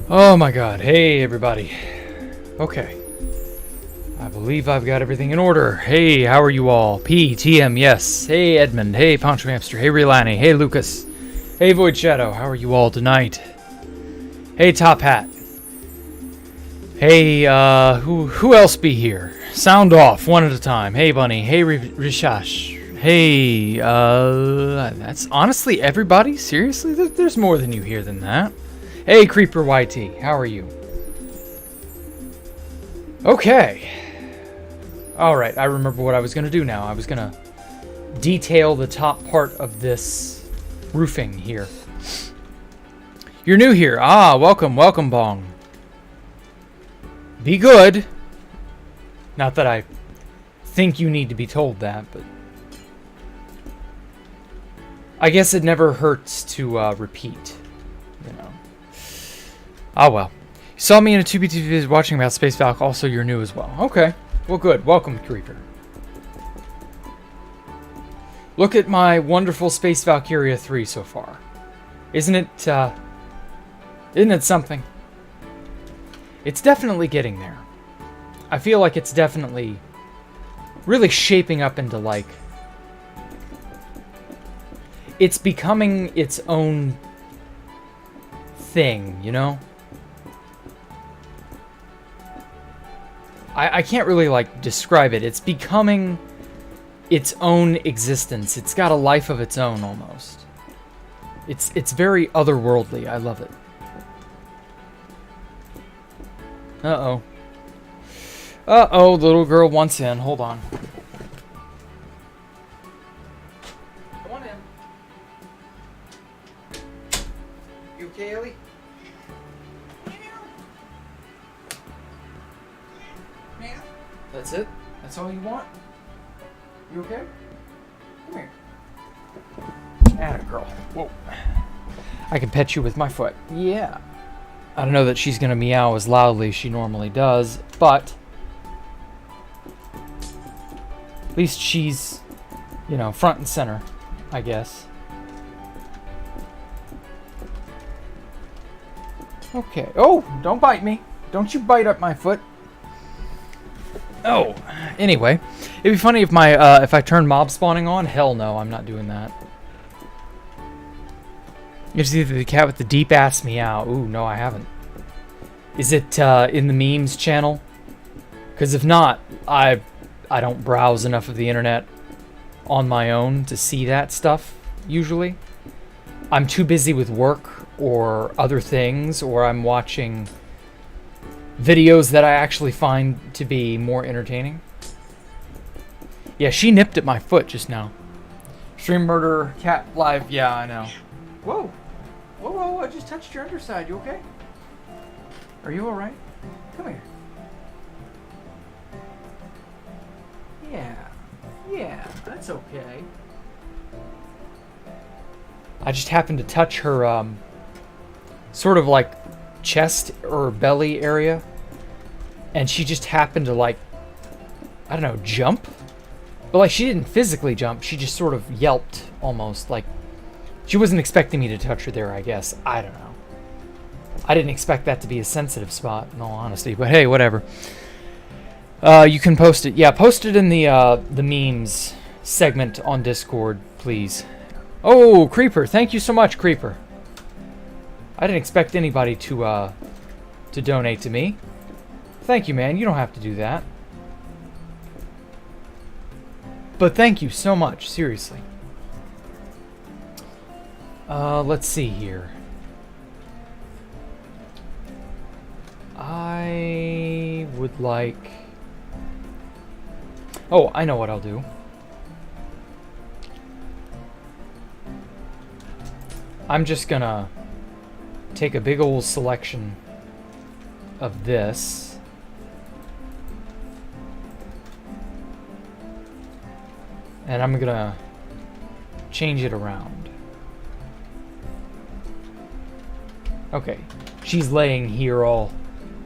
Oh my god. Hey everybody. Okay. I believe I've got everything in order. Hey, how are you all? P, TM, yes. Hey Edmund. Hey Poncho Hamster. Hey Relani. Hey Lucas. Hey Void Shadow. How are you all tonight? Hey Top Hat. Hey, who else be here? Sound off, one at a time. Hey Bunny. Hey Rishash. Hey, that's honestly everybody? Seriously? There's more than you hear than that. Hey, Creeper YT, how are you? Okay. Alright, I remember what I was going to do now. I was going to detail the top part of this roofing here. You're new here. Ah, welcome, welcome, Bong. Be good. Not that I think you need to be told that, but I guess it never hurts to repeat, you know. Ah, well. You saw me in a 2B2 video watching about Space Valk. Also, you're new as well. Okay. Well, good. Welcome, Creeper. Look at my wonderful Space Valkyria 3 so far. Isn't it something? It's definitely getting there. I feel like it's definitely really shaping up into, like, it's becoming its own thing, you know? I can't really, like, describe it. It's becoming its own existence. It's got a life of its own, almost. It's very otherworldly. I love it. Uh-oh. Uh-oh, the little girl wants in. Hold on. Come on in. You okay, Ellie? That's it? That's all you want? You okay? Come here. Atta girl. Whoa. I can pet you with my foot. Yeah. I don't know that she's gonna meow as loudly as she normally does, but at least she's, you know, front and center, I guess. Okay. Oh, don't bite me. Don't you bite up my foot. Oh, anyway, it'd be funny if my if I turn mob spawning on. Hell no, I'm not doing that. It's either the cat with the deep ass meow. Ooh, no, I haven't. Is it in the memes channel? Because if not, I don't browse enough of the internet on my own to see that stuff. Usually, I'm too busy with work or other things, or I'm watching videos that I actually find to be more entertaining. Yeah, she nipped at my foot just now. Stream murder, cat live, yeah, I know. Whoa. Whoa, whoa, I just touched your underside. You okay? Are you alright? Come here. Yeah. Yeah, that's okay. I just happened to touch her, sort of like chest or belly area, and she just happened to, like, I don't know, jump? But, like, she didn't physically jump, she just sort of yelped, almost, like, she wasn't expecting me to touch her there, I guess. I don't know. I didn't expect that to be a sensitive spot, in all honesty, but hey, whatever. You can post it. Yeah, post it in the memes segment on Discord, please. Oh, Creeper, thank you so much, Creeper. I didn't expect anybody to donate to me. Thank you, man. You don't have to do that. But thank you so much, seriously. Let's see here. I would like... Oh, I know what I'll do. I'm just gonna take a big old selection of this. And I'm gonna change it around. Okay, she's laying here all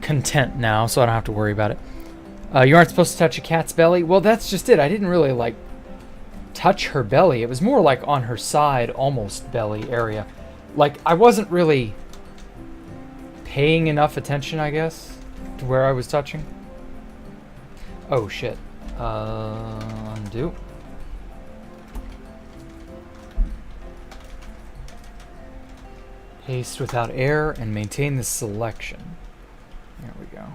content now, so I don't have to worry about it. You aren't supposed to touch a cat's belly? Well, that's just it. I didn't really, like, touch her belly. It was more like on her side, almost belly area. Like, I wasn't really paying enough attention, I guess, to where I was touching. Oh shit. Undo. Paste without error and maintain the selection. There we go.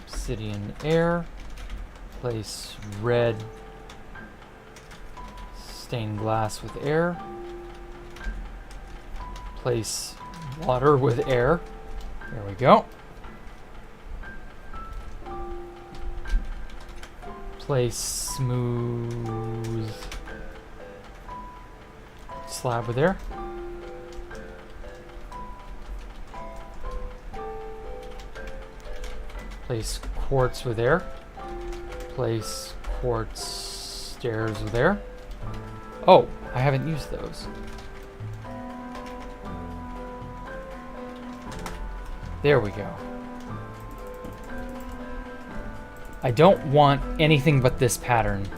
Obsidian air. Place red stained glass with air. Place water with air. There we go. Place smooth slab with air. Place quartz with air. Place quartz stairs with air. Oh, I haven't used those. There we go. I don't want anything but this pattern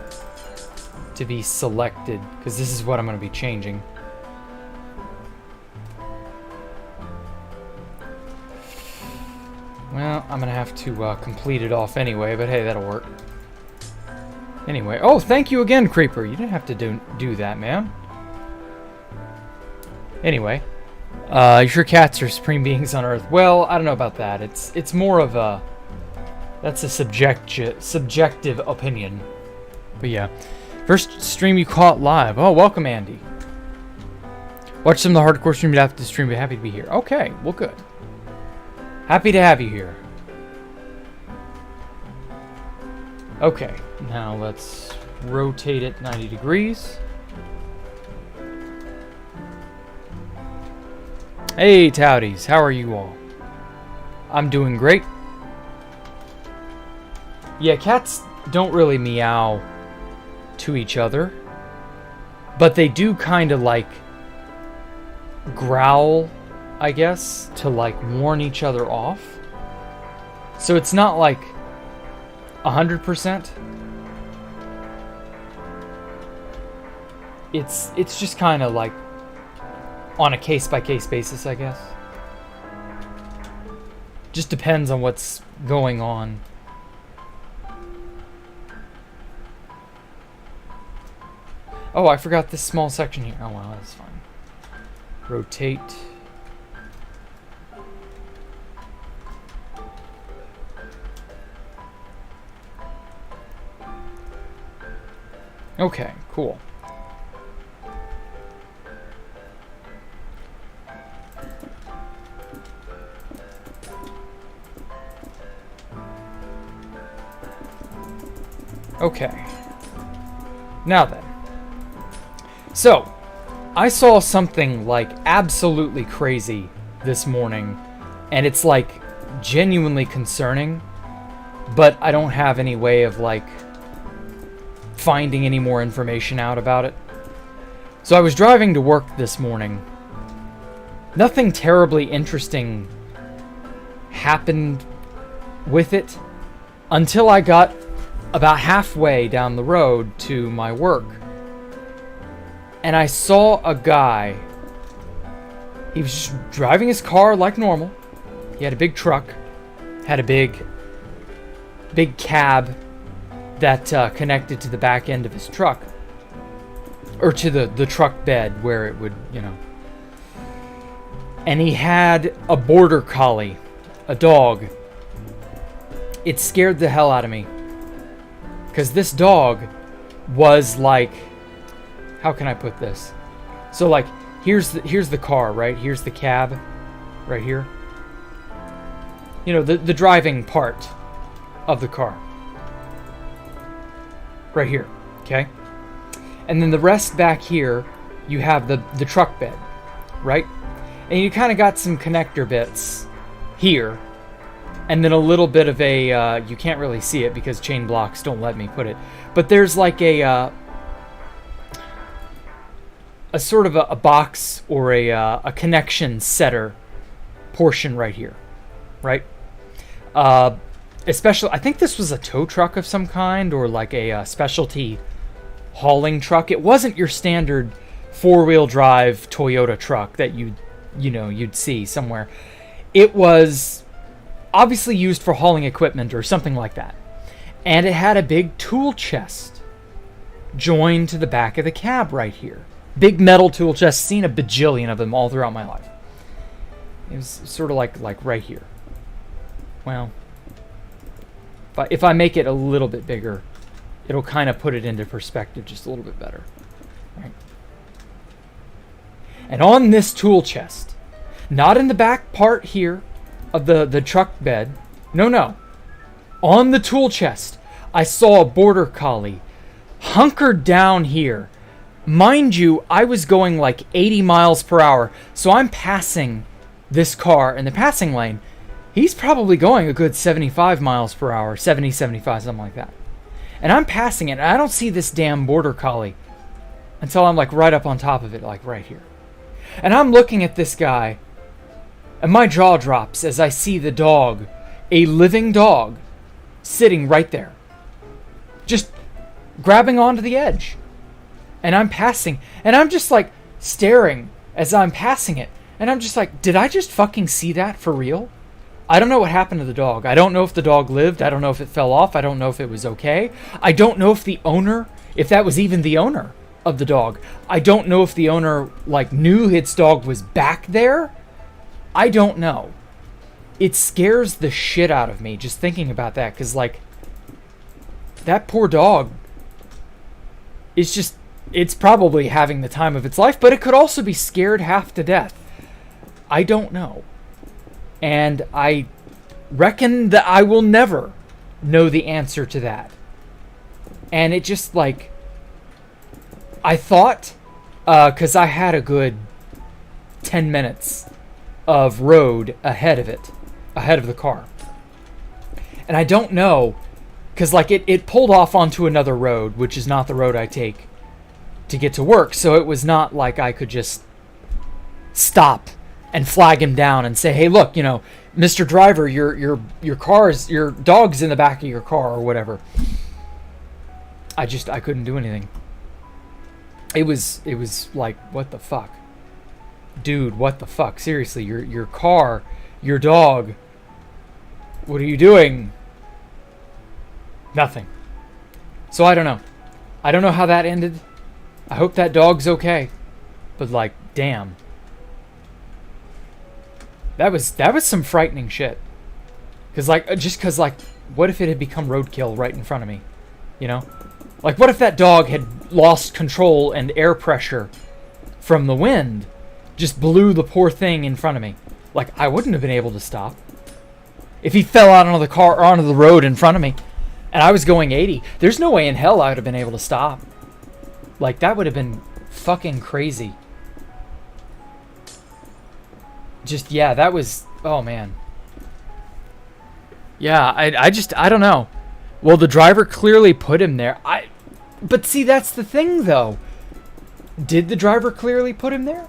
to be selected, because this is what I'm going to be changing. Well, I'm going to have to complete it off anyway, but hey, that'll work. Anyway, oh, thank you again, Creeper. You didn't have to do that, man. Anyway, your cats are supreme beings on Earth. Well, I don't know about that. It's more of a... That's a subjective opinion. But yeah. First stream you caught live. Oh, welcome, Andy. Watch some of the hardcore stream after the stream, but happy to be here. Okay, well, good. Happy to have you here. Okay, now let's rotate it 90 degrees. Hey, Taudis, how are you all? I'm doing great. Yeah, cats don't really meow to each other, but they do kind of like growl, I guess, to like warn each other off. So it's not like 100%. It's just kind of like on a case-by-case basis, I guess. Just depends on what's going on. Oh, I forgot this small section here. Oh, well, that's fine. Rotate. Okay, cool. Okay. Now then. So, I saw something like absolutely crazy this morning, and it's like genuinely concerning, but I don't have any way of like finding any more information out about it. So I was driving to work this morning. Nothing terribly interesting happened with it until I got about halfway down the road to my work. And I saw a guy. He was just driving his car like normal. He had a big truck. Had a big cab that connected to the back end of his truck. Or to the truck bed where it would, you know. And he had a border collie. A dog. It scared the hell out of me. Because this dog was like... How can I put this? So like, here's the car, right? Here's the cab, right here. You know, the driving part of the car. Right here, okay? And then the rest back here, you have the truck bed, right? And you kind of got some connector bits here. And then a little bit of a, you can't really see it because chain blocks don't let me put it. But there's like a sort of a box or a connection setter portion right here, right? Especially, I think this was a tow truck of some kind or like a specialty hauling truck. It wasn't your standard four-wheel drive Toyota truck that you you'd see somewhere. It was obviously used for hauling equipment or something like that. And it had a big tool chest joined to the back of the cab right here. Big metal tool chest. Seen a bajillion of them all throughout my life. It was sort of like right here. Well, if I make it a little bit bigger, it'll kind of put it into perspective just a little bit better. Right. And on this tool chest, not in the back part here of the truck bed, no. On the tool chest, I saw a border collie hunkered down here. Mind you, I was going like 80 miles per hour, so I'm passing this car in the passing lane. He's probably going a good 75 miles per hour, 70, 75, something like that. And I'm passing it, and I don't see this damn border collie until I'm like right up on top of it, like right here. And I'm looking at this guy, and my jaw drops as I see the dog, a living dog, sitting right there. Just grabbing onto the edge. And I'm passing, and I'm just like staring as I'm passing it. And I'm just like, did I just fucking see that for real? I don't know what happened to the dog. I don't know if the dog lived. I don't know if it fell off. I don't know if it was okay. I don't know if the owner, if that was even the owner of the dog. I don't know if the owner like knew its dog was back there. I don't know. It scares the shit out of me just thinking about that, because like that poor dog is just, it's probably having the time of its life, but it could also be scared half to death. I don't know. And I reckon that I will never know the answer to that. And it just like, I thought, because I had a good 10 minutes of road ahead of it, ahead of the car. And I don't know, because like it pulled off onto another road, which is not the road I take to get to work. So it was not like I could just stop and flag him down and say, hey, look, Mr. Driver, your dog's in the back of your car or whatever. I couldn't do anything. It was like, what the fuck? Dude, what the fuck? Seriously, your car, your dog, what are you doing? Nothing. So I don't know. I don't know how that ended. I hope that dog's okay. But like, damn. That was some frightening shit. Cause like, what if it had become roadkill right in front of me? Like what if that dog had lost control and air pressure from the wind just blew the poor thing in front of me? Like I wouldn't have been able to stop. If he fell out onto the car or onto the road in front of me and I was going 80, there's no way in hell I would have been able to stop. Like that would have been fucking crazy. Just, yeah, that was, oh man. Yeah, I don't know. Well, the driver clearly put him there. But see, that's the thing though. Did the driver clearly put him there?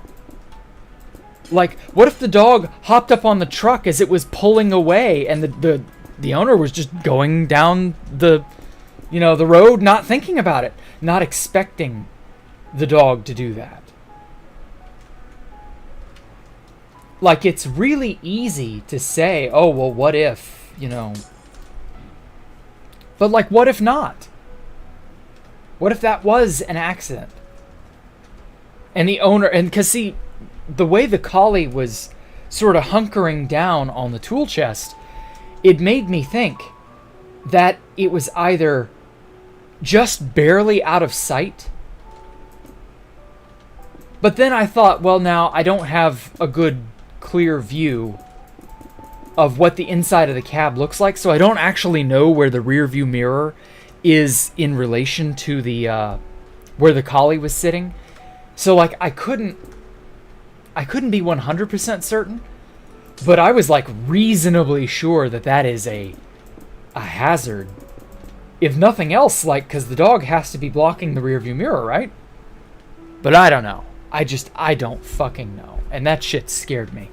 Like, what if the dog hopped up on the truck as it was pulling away and the owner was just going down the road, not thinking about it, not expecting the dog to do that? Like, it's really easy to say, oh, well, what if, But, like, what if not? What if that was an accident? And the owner, and because, see, the way the collie was sort of hunkering down on the tool chest, it made me think that it was either just barely out of sight. But then I thought, well, now I don't have a good clear view of what the inside of the cab looks like, so I don't actually know where the rear view mirror is in relation to the where the collie was sitting. So like I couldn't be 100% certain, but I was like reasonably sure that is a hazard, if nothing else, like because the dog has to be blocking the rear view mirror, right? But I don't know. I don't fucking know. And that shit scared me.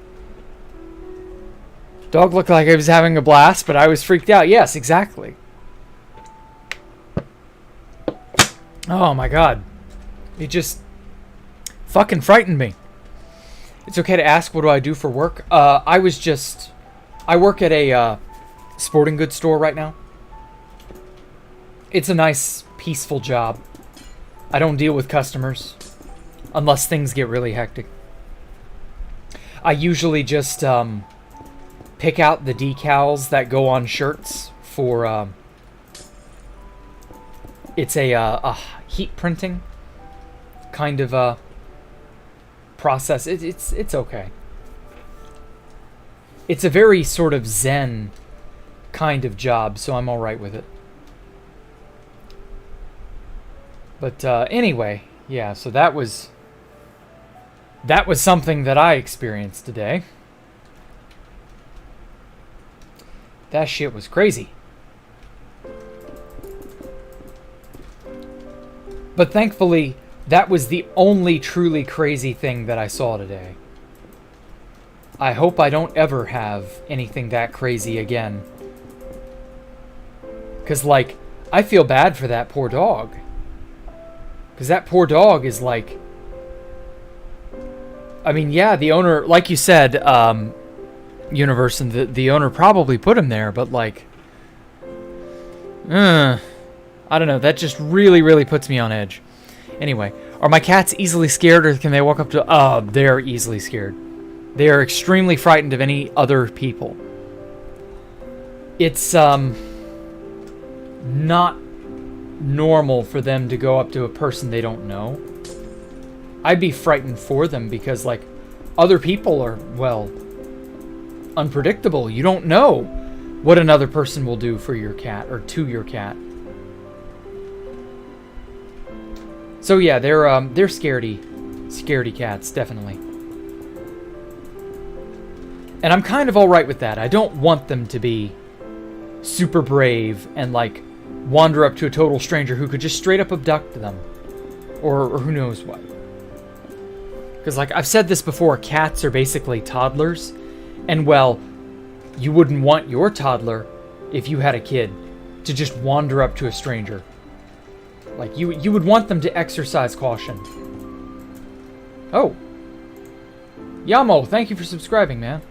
Dog looked like he was having a blast, but I was freaked out. Yes, exactly. Oh my god. It just fucking frightened me. It's okay to ask, what do I do for work? I work at a sporting goods store right now. It's a nice, peaceful job. I don't deal with customers unless things get really hectic. I usually just pick out the decals that go on shirts for it's a heat printing kind of process. It's okay. It's a very sort of zen kind of job, so I'm all right with it. But anyway, yeah, so that was something that I experienced today. That shit was crazy. But thankfully, that was the only truly crazy thing that I saw today. I hope I don't ever have anything that crazy again. 'Cause, like, I feel bad for that poor dog. 'Cause that poor dog is like... I mean, yeah, the owner, like you said, Universe, and the owner probably put him there, but like... I don't know, that just really, really puts me on edge. Anyway, are my cats easily scared, or can they walk up to... they're easily scared. They are extremely frightened of any other people. It's, not normal for them to go up to a person they don't know. I'd be frightened for them because, like, other people are, well, unpredictable. You don't know what another person will do for your cat or to your cat. So yeah, they're scaredy cats, definitely. And I'm kind of all right with that. I don't want them to be super brave and, like, wander up to a total stranger who could just straight up abduct them. Or who knows what. Because, like, I've said this before, cats are basically toddlers. And, well, you wouldn't want your toddler, if you had a kid, to just wander up to a stranger. Like, you would want them to exercise caution. Oh. Yamo, thank you for subscribing, man.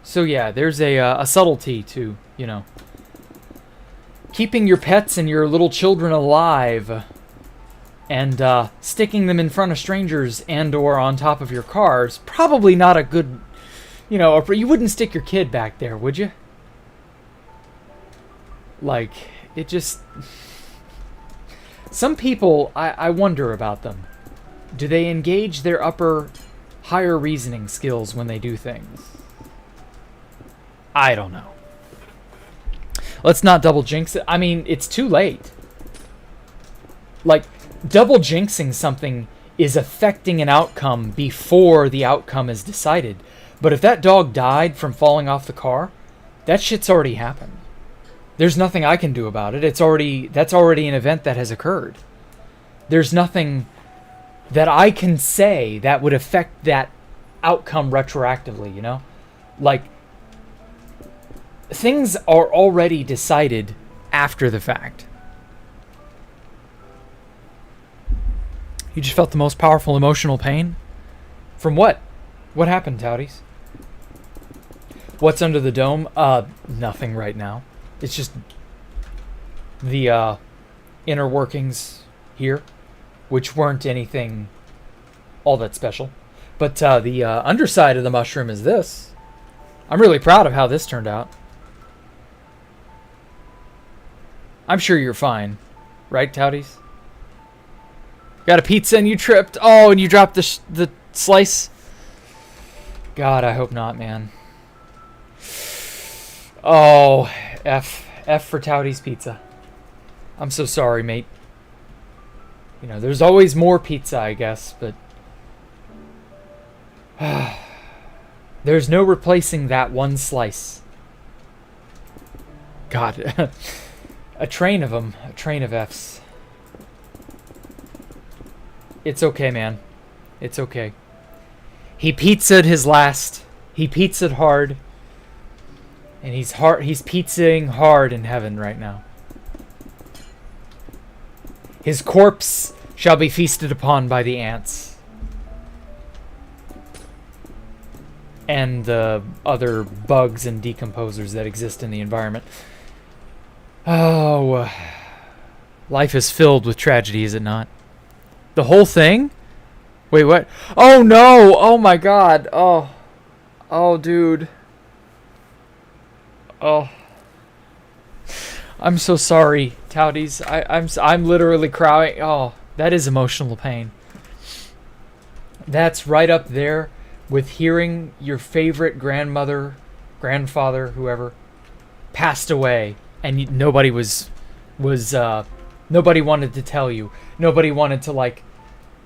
So yeah, there's a subtlety to, you know, keeping your pets and your little children alive and sticking them in front of strangers and or on top of your cars. Probably not a good, you know, you wouldn't stick your kid back there, would you? Like, it just... Some people, I wonder about them. Do they engage their higher reasoning skills when they do things? I don't know. Let's not double jinx it. I mean, it's too late. Like, double jinxing something is affecting an outcome before the outcome is decided. But if that dog died from falling off the car, that shit's already happened. There's nothing I can do about it. That's already an event that has occurred. There's nothing that I can say that would affect that outcome retroactively, you know? Like, things are already decided after the fact. You just felt the most powerful emotional pain? From what? What happened, Taudis? What's under the dome? Nothing right now. It's just the inner workings here, which weren't anything all that special. But the underside of the mushroom is this. I'm really proud of how this turned out. I'm sure you're fine. Right, Taudis? Got a pizza and you tripped. Oh, and you dropped the slice? God, I hope not, man. Oh, F for Taudis pizza. I'm so sorry, mate. You know, there's always more pizza, I guess, but... there's no replacing that one slice. God. A train of them. A train of Fs. It's okay, man. It's okay. He pizzaed his last. He pizzaed hard. And he's pizzaing hard in heaven right now. His corpse shall be feasted upon by the ants. and the other bugs and decomposers that exist in the environment. Oh, life is filled with tragedy, is it not? The whole thing? Wait, what? Oh no! Oh my god! Oh. Oh, dude. Oh. I'm so sorry, Taudis. I'm literally crying. Oh, that is emotional pain. That's right up there with hearing your favorite grandmother, grandfather, whoever, passed away, and nobody nobody wanted to tell you. Nobody wanted to, like,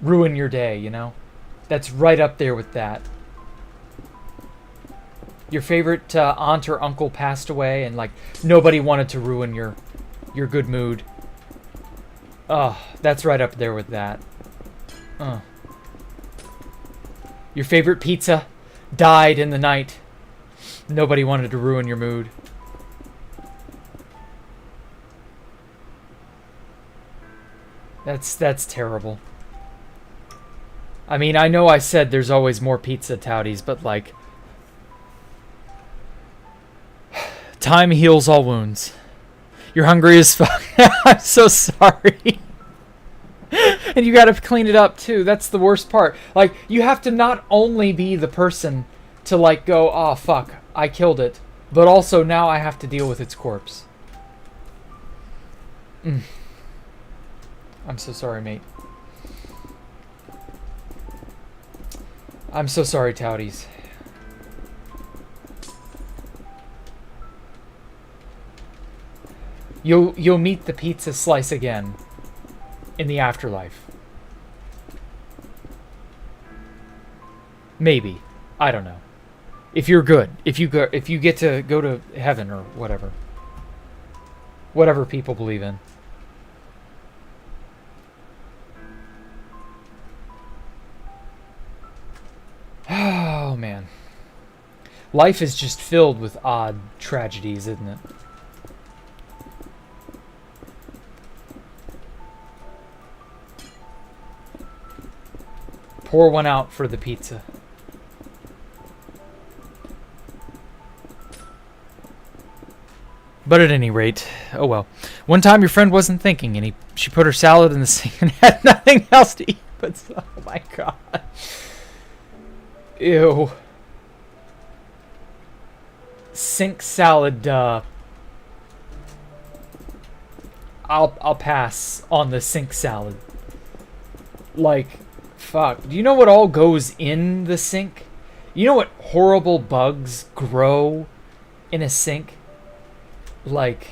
ruin your day, you know? That's right up there with that. Your favorite aunt or uncle passed away, and, like, nobody wanted to ruin your good mood. Oh, that's right up there with that. Your favorite pizza died in the night. Nobody wanted to ruin your mood. That's terrible. I mean, I know I said there's always more pizza, Taudis, but, like, time heals all wounds. You're hungry as fuck. I'm so sorry. And you gotta clean it up too. That's the worst part. Like, you have to not only be the person to, like, go, oh fuck, I killed it, but also now I have to deal with its corpse. I'm so sorry, mate. I'm so sorry, Taudis. You'll meet the pizza slice again in the afterlife. Maybe. I don't know. If you're good, if you get to go to heaven or whatever. Whatever people believe in. Oh man. Life is just filled with odd tragedies, isn't it? Pour one out for the pizza. But at any rate, oh well. One time your friend wasn't thinking, and she put her salad in the sink and had nothing else to eat. But oh my god, ew. Sink salad. I'll pass on the sink salad. Like, fuck. Do you know what all goes in the sink? You know what horrible bugs grow in a sink? Like,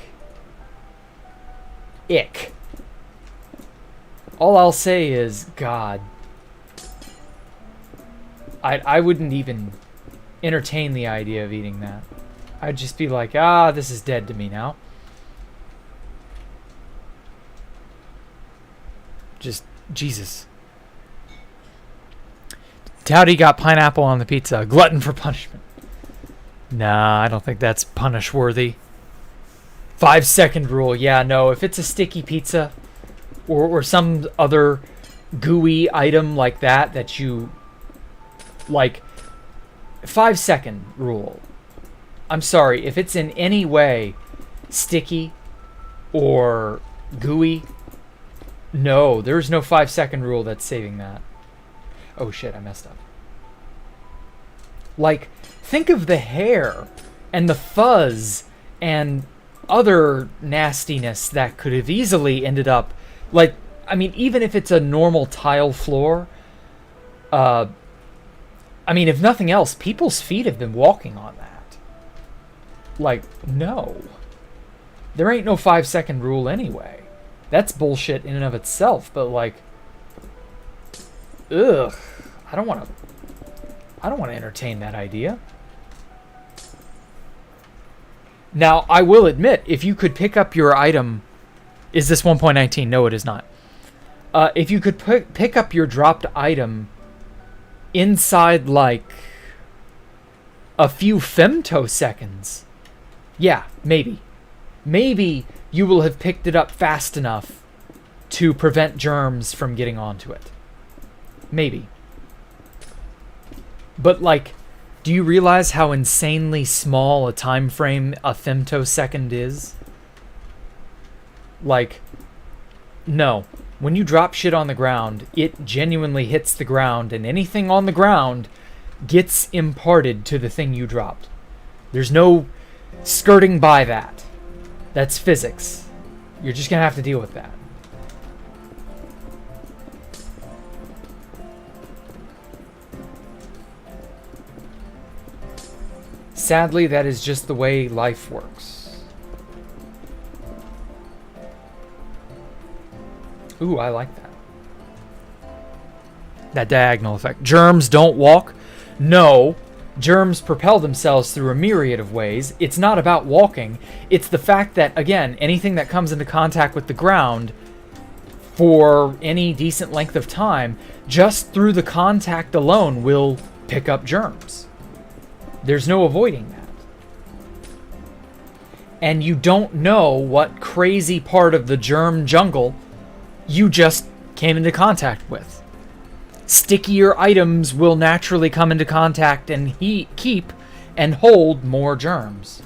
ick. All I'll say is, God. I wouldn't even entertain the idea of eating that. I'd just be like, ah, this is dead to me now. Just, Jesus. Taudi got pineapple on the pizza. Glutton for punishment. Nah, I don't think that's punish-worthy. 5-second rule. Yeah, no. If it's a sticky pizza or some other gooey item like that you... Like, 5-second rule. I'm sorry. If it's in any way sticky or gooey, no. There's no 5-second rule that's saving that. Oh shit, I messed up. Like, think of the hair and the fuzz and other nastiness that could have easily ended up, like, I mean, even if it's a normal tile floor, I mean, if nothing else, people's feet have been walking on that. Like, no. There ain't no 5-second rule anyway. That's bullshit in and of itself, but like, ugh, I don't want to entertain that idea. Now, I will admit, if you could pick up your item... Is this 1.19? No, it is not. If you could pick up your dropped item inside, like, a few femtoseconds, yeah, maybe. Maybe you will have picked it up fast enough to prevent germs from getting onto it. Maybe. But, like, Do you realize how insanely small a time frame a femtosecond is? Like, no. When you drop shit on the ground, it genuinely hits the ground, and anything on the ground gets imparted to the thing you dropped. There's no skirting by that. That's physics. You're just gonna have to deal with that. Sadly, that is just the way life works. Ooh, I like that. That diagonal effect. Germs don't walk? No. Germs propel themselves through a myriad of ways. It's not about walking. It's the fact that, again, anything that comes into contact with the ground for any decent length of time, just through the contact alone, will pick up germs. There's no avoiding that. And you don't know what crazy part of the germ jungle you just came into contact with. Stickier items will naturally come into contact and keep and hold more germs.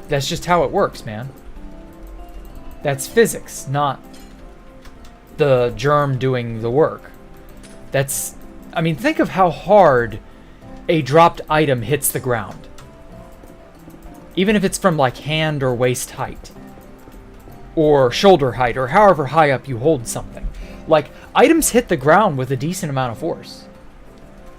That's just how it works, man. That's physics, not the germ doing the work. That's, I mean, think of how hard a dropped item hits the ground. Even if it's from like hand or waist height, or shoulder height, or however high up you hold something. Like, items hit the ground with a decent amount of force.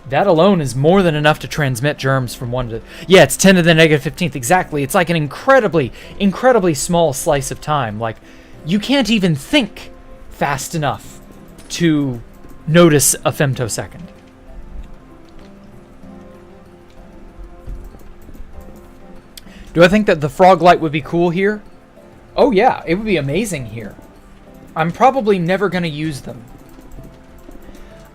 That alone is more than enough to transmit germs from one to... Yeah, it's 10 to the negative 15th, exactly. It's like an incredibly, incredibly small slice of time. Like, you can't even think fast enough to notice a femtosecond. Do I think that the frog light would be cool here? Oh yeah, it would be amazing here. I'm probably never going to use them.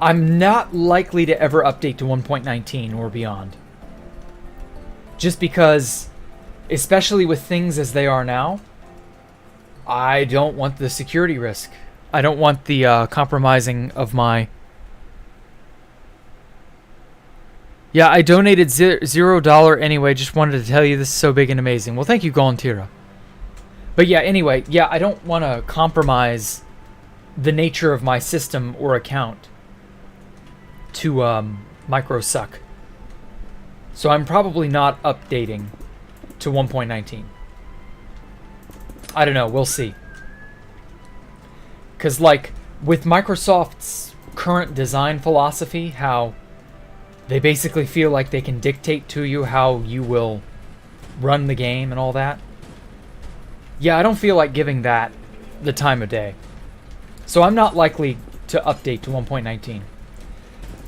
I'm not likely to ever update to 1.19 or beyond. Just because, especially with things as they are now, I don't want the security risk. I don't want the compromising of my... Yeah, I donated $0 anyway. Just wanted to tell you this is so big and amazing. Well, thank you, Golantira. But yeah, anyway, yeah, I don't want to compromise the nature of my system or account to microsuck. So I'm probably not updating to 1.19. I don't know, we'll see. Because, like, with Microsoft's current design philosophy, how they basically feel like they can dictate to you how you will run the game and all that. Yeah, I don't feel like giving that the time of day. So I'm not likely to update to 1.19.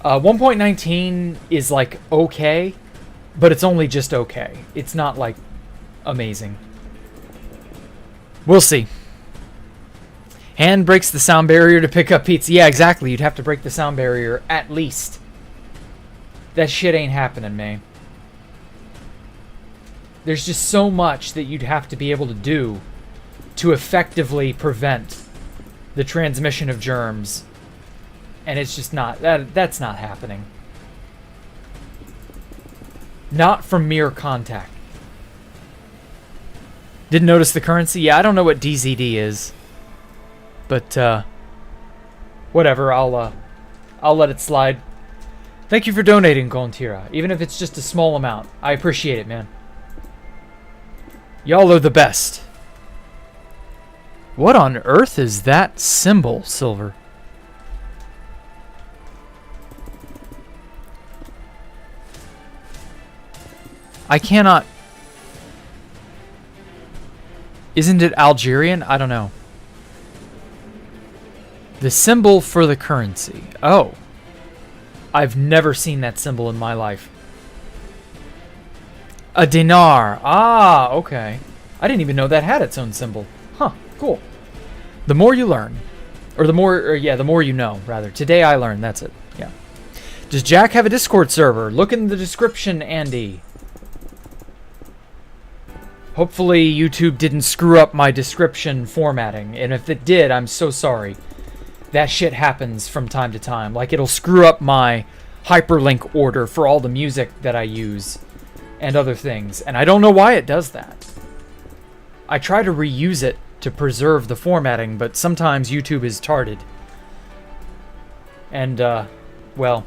1.19 is like okay, but it's only just okay. It's not like amazing. We'll see. Hand breaks the sound barrier to pick up pizza. Yeah, exactly. You'd have to break the sound barrier at least. That shit ain't happening, man. There's just so much that you'd have to be able to do to effectively prevent the transmission of germs. And it's just not, that's not happening. Not from mere contact. Didn't notice the currency? Yeah, I don't know what DZD is. But, whatever, I'll let it slide. Thank you for donating, Golantira. Even if it's just a small amount. I appreciate it, man. Y'all are the best. What on earth is that symbol, Silver? I cannot... Isn't it Algerian? I don't know. The symbol for the currency. Oh. I've never seen that symbol in my life. A dinar. Ah, okay. I didn't even know that had its own symbol. Huh, cool. The more you learn. Or the more you know, rather. Today I learned, that's it. Yeah. Does Jack have a Discord server? Look in the description, Andy. Hopefully YouTube didn't screw up my description formatting. And if it did, I'm so sorry. That shit happens from time to time. Like, it'll screw up my hyperlink order for all the music that I use and other things. And I don't know why it does that. I try to reuse it to preserve the formatting, but sometimes YouTube is tarded. And, well,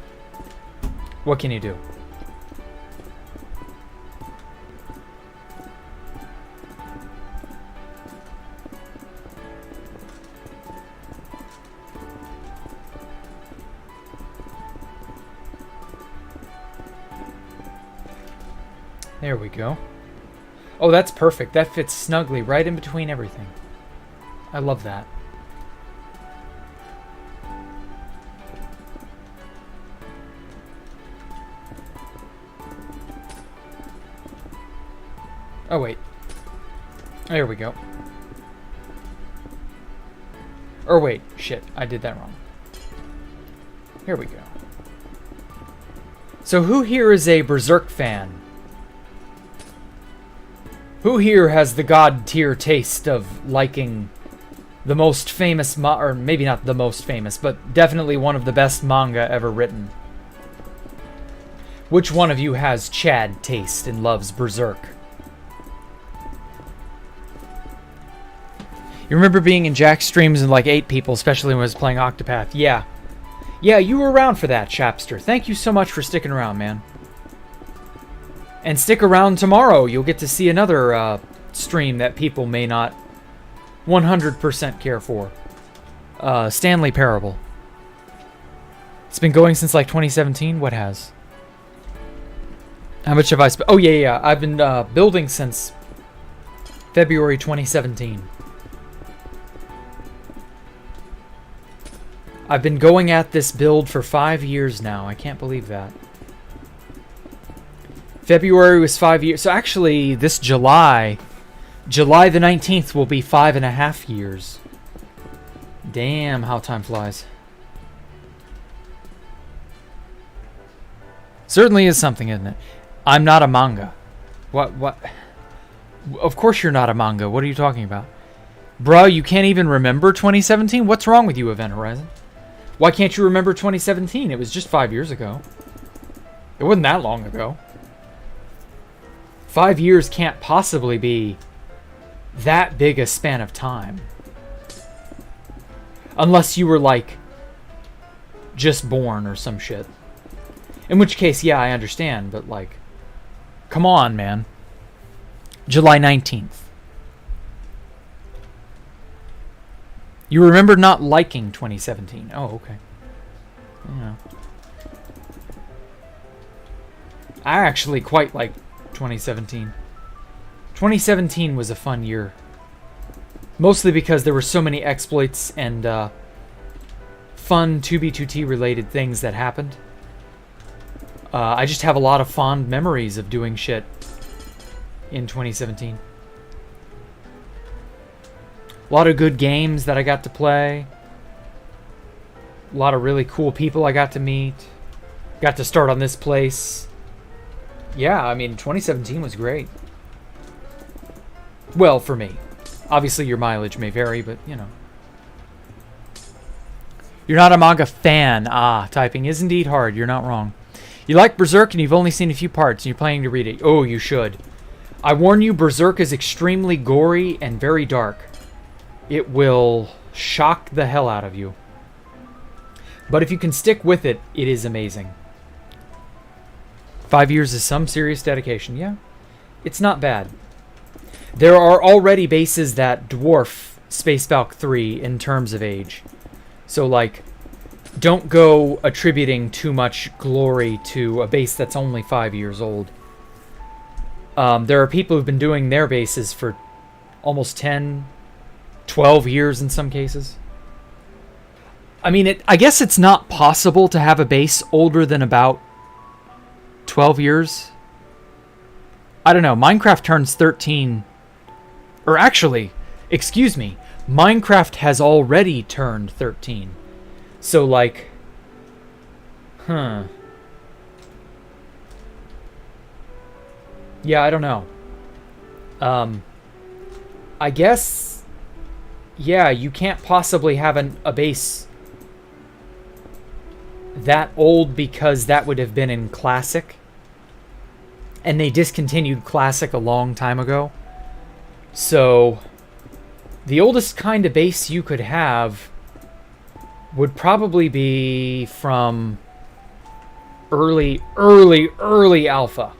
what can you do? There we go. Oh, that's perfect. That fits snugly right in between everything. I love that. Oh, wait. There we go. Or wait, shit, I did that wrong. Here we go. So who here is a Berserk fan? Who here has the god tier taste of liking the most famous, or maybe not the most famous, but definitely one of the best manga ever written? Which one of you has Chad taste and loves Berserk? You remember being in Jack's streams and like 8 people, especially when I was playing Octopath? Yeah. Yeah, you were around for that, Chapster. Thank you so much for sticking around, man. And stick around tomorrow. You'll get to see another stream that people may not 100% care for. Stanley Parable. It's been going since like 2017. What has? How much have I spent? Oh, yeah. I've been building since February 2017. I've been going at this build for 5 years now. I can't believe that. February was 5 years. So actually, this July the 19th will be 5.5 years. Damn, how time flies. Certainly is something, isn't it? I'm not a manga. What? Of course you're not a manga. What are you talking about? Bruh, you can't even remember 2017? What's wrong with you, Event Horizon? Why can't you remember 2017? It was just 5 years ago. It wasn't that long ago. 5 years can't possibly be that big a span of time. Unless you were, like, just born or some shit. In which case, yeah, I understand, but, like, come on, man. July 19th. You remember not liking 2017. Oh, okay. Yeah. I actually quite like 2017. 2017 was a fun year. Mostly because there were so many exploits and fun 2B2T related things that happened. I just have a lot of fond memories of doing shit in 2017. A lot of good games that I got to play. A lot of really cool people I got to meet. Got to start on this place. Yeah, I mean, 2017 was great. Well, for me. Obviously, your mileage may vary, but, you know. You're not a manga fan. Ah, typing is indeed hard. You're not wrong. You like Berserk and you've only seen a few parts and you're planning to read it. Oh, you should. I warn you, Berserk is extremely gory and very dark. It will shock the hell out of you. But if you can stick with it, it is amazing. 5 years is some serious dedication. Yeah, it's not bad. There are already bases that dwarf Space Valk 3 in terms of age. So, like, don't go attributing too much glory to a base that's only 5 years old. There are people who've been doing their bases for almost 10, 12 years in some cases. I mean, I guess it's not possible to have a base older than about 12 years. I don't know. Minecraft turns 13. Or actually, excuse me. Minecraft has already turned 13. So, like... Yeah, I don't know. I guess... Yeah, you can't possibly have a base that old because that would have been in Classic. And they discontinued Classic a long time ago. So the oldest kind of base you could have would probably be from early alpha.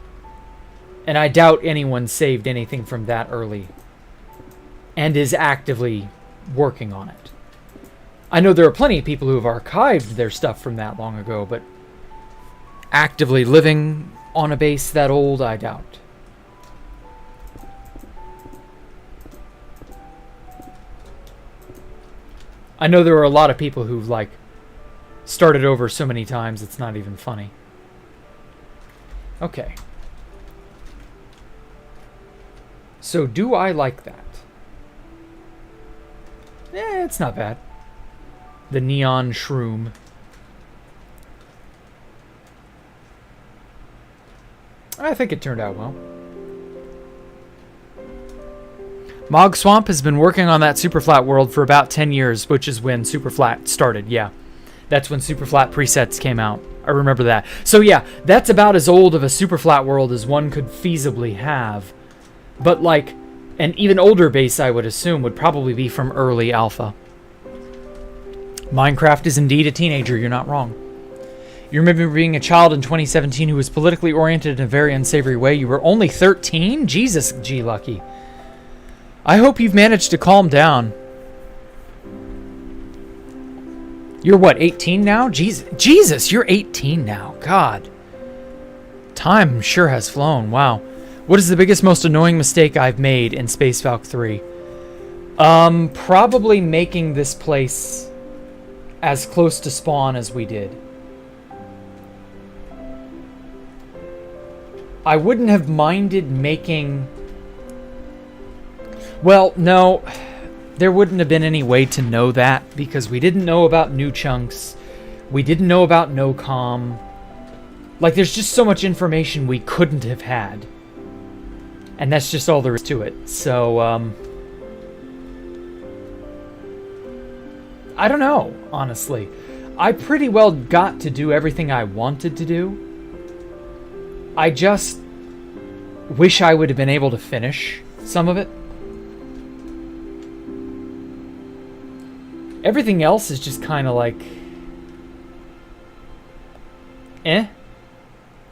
And I doubt anyone saved anything from that early and is actively working on it. I know there are plenty of people who have archived their stuff from that long ago, but actively living on a base that old, I doubt. I know there are a lot of people who've, like, started over so many times it's not even funny. Okay. So, do I like that? It's not bad. The neon shroom. I think it turned out well. Mog Swamp has been working on that Superflat world for about 10 years, which is when Superflat started, yeah. That's when Superflat presets came out. I remember that. So yeah, that's about as old of a Superflat world as one could feasibly have. But like, an even older base, I would assume, would probably be from early alpha. Minecraft is indeed a teenager, you're not wrong. You remember being a child in 2017 who was politically oriented in a very unsavory way. You were only 13? Jesus, G Lucky. I hope you've managed to calm down. You're what, 18 now? Jesus, you're 18 now. God. Time sure has flown. Wow. What is the biggest, most annoying mistake I've made in Space Valk 3? Probably making this place as close to spawn as we did. I wouldn't have minded making... Well, no, there wouldn't have been any way to know that because we didn't know about new chunks. We didn't know about no-com. Like, there's just so much information we couldn't have had. And that's just all there is to it. So, I don't know, honestly. I pretty well got to do everything I wanted to do. I just wish I would have been able to finish some of it. Everything else is just kind of like... eh?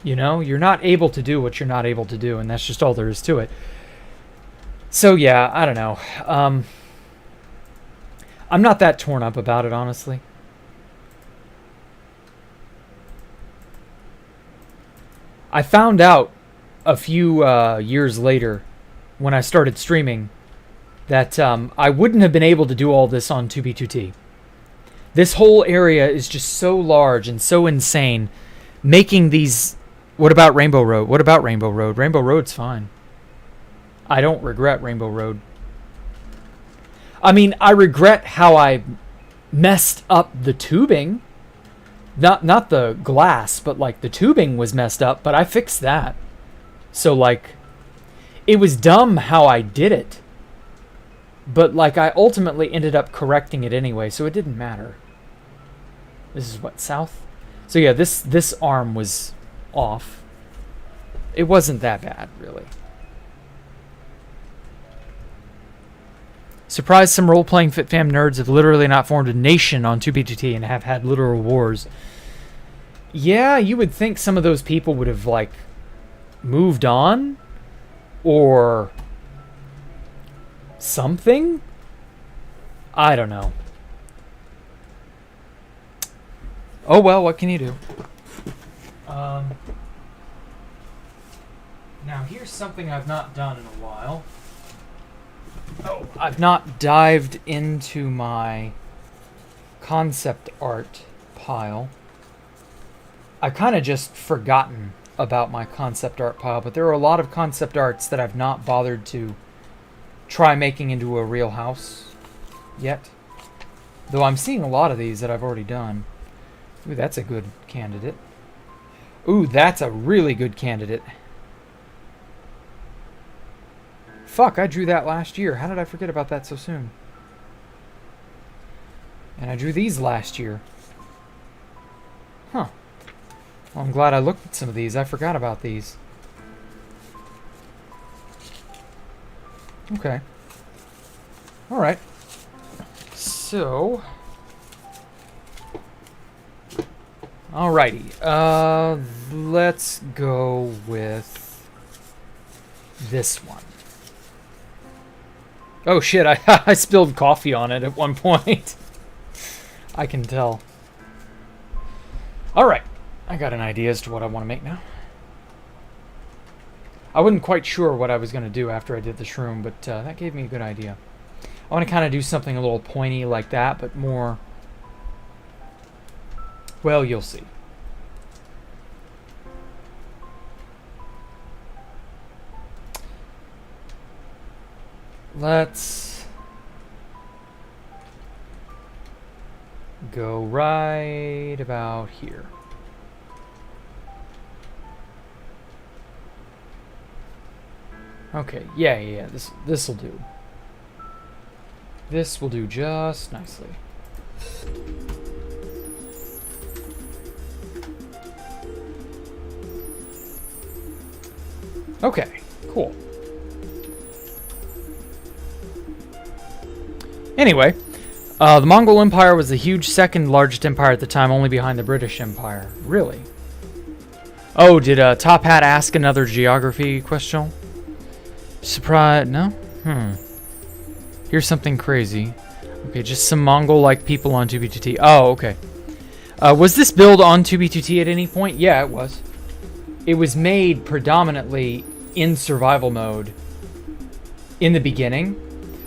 You know, you're not able to do what you're not able to do, and that's just all there is to it. So yeah, I don't know. I'm not that torn up about it, honestly. I found out a few years later, when I started streaming, that I wouldn't have been able to do all this on 2B2T. This whole area is just so large and so insane. Making these... What about Rainbow Road? What about Rainbow Road? Rainbow Road's fine. I don't regret Rainbow Road. I mean, I regret how I messed up the tubing. Not the glass, but like the tubing was messed up, but I fixed that. So like, it was dumb how I did it. But like, I ultimately ended up correcting it anyway, so it didn't matter. This is what, south? So yeah, this arm was off. It wasn't that bad, really. Surprised some role-playing FitFam nerds have literally not formed a nation on 2B2T and have had literal wars. Yeah, you would think some of those people would have, like, moved on? Or... something? I don't know. Oh well, what can you do? Now here's something I've not done in a while. Oh, I've not dived into my concept art pile. I kind of just forgotten about my concept art pile, but there are a lot of concept arts that I've not bothered to try making into a real house yet. Though I'm seeing a lot of these that I've already done. Ooh, that's a good candidate. Ooh, that's a really good candidate. Fuck, I drew that last year. How did I forget about that so soon? And I drew these last year. Huh. Well, I'm glad I looked at some of these. I forgot about these. Okay. Alright. So... Alrighty. Let's go with this one. Oh shit, I spilled coffee on it at one point. I can tell. Alright. I got an idea as to what I want to make now. I wasn't quite sure what I was going to do after I did the shroom, but that gave me a good idea. I want to kind of do something a little pointy like that, but more... Well, you'll see. Let's go right about here. Okay, yeah, this'll do. This will do just nicely. Okay, cool. Anyway, the Mongol Empire was the huge second largest empire at the time, only behind the British Empire. Really? Oh, did Top Hat ask another geography question? Surprise? No? Here's something crazy. Okay, just some Mongol-like people on 2B2T. Oh, okay. Was this build on 2B2T at any point? Yeah, it was. It was made predominantly in survival mode in the beginning.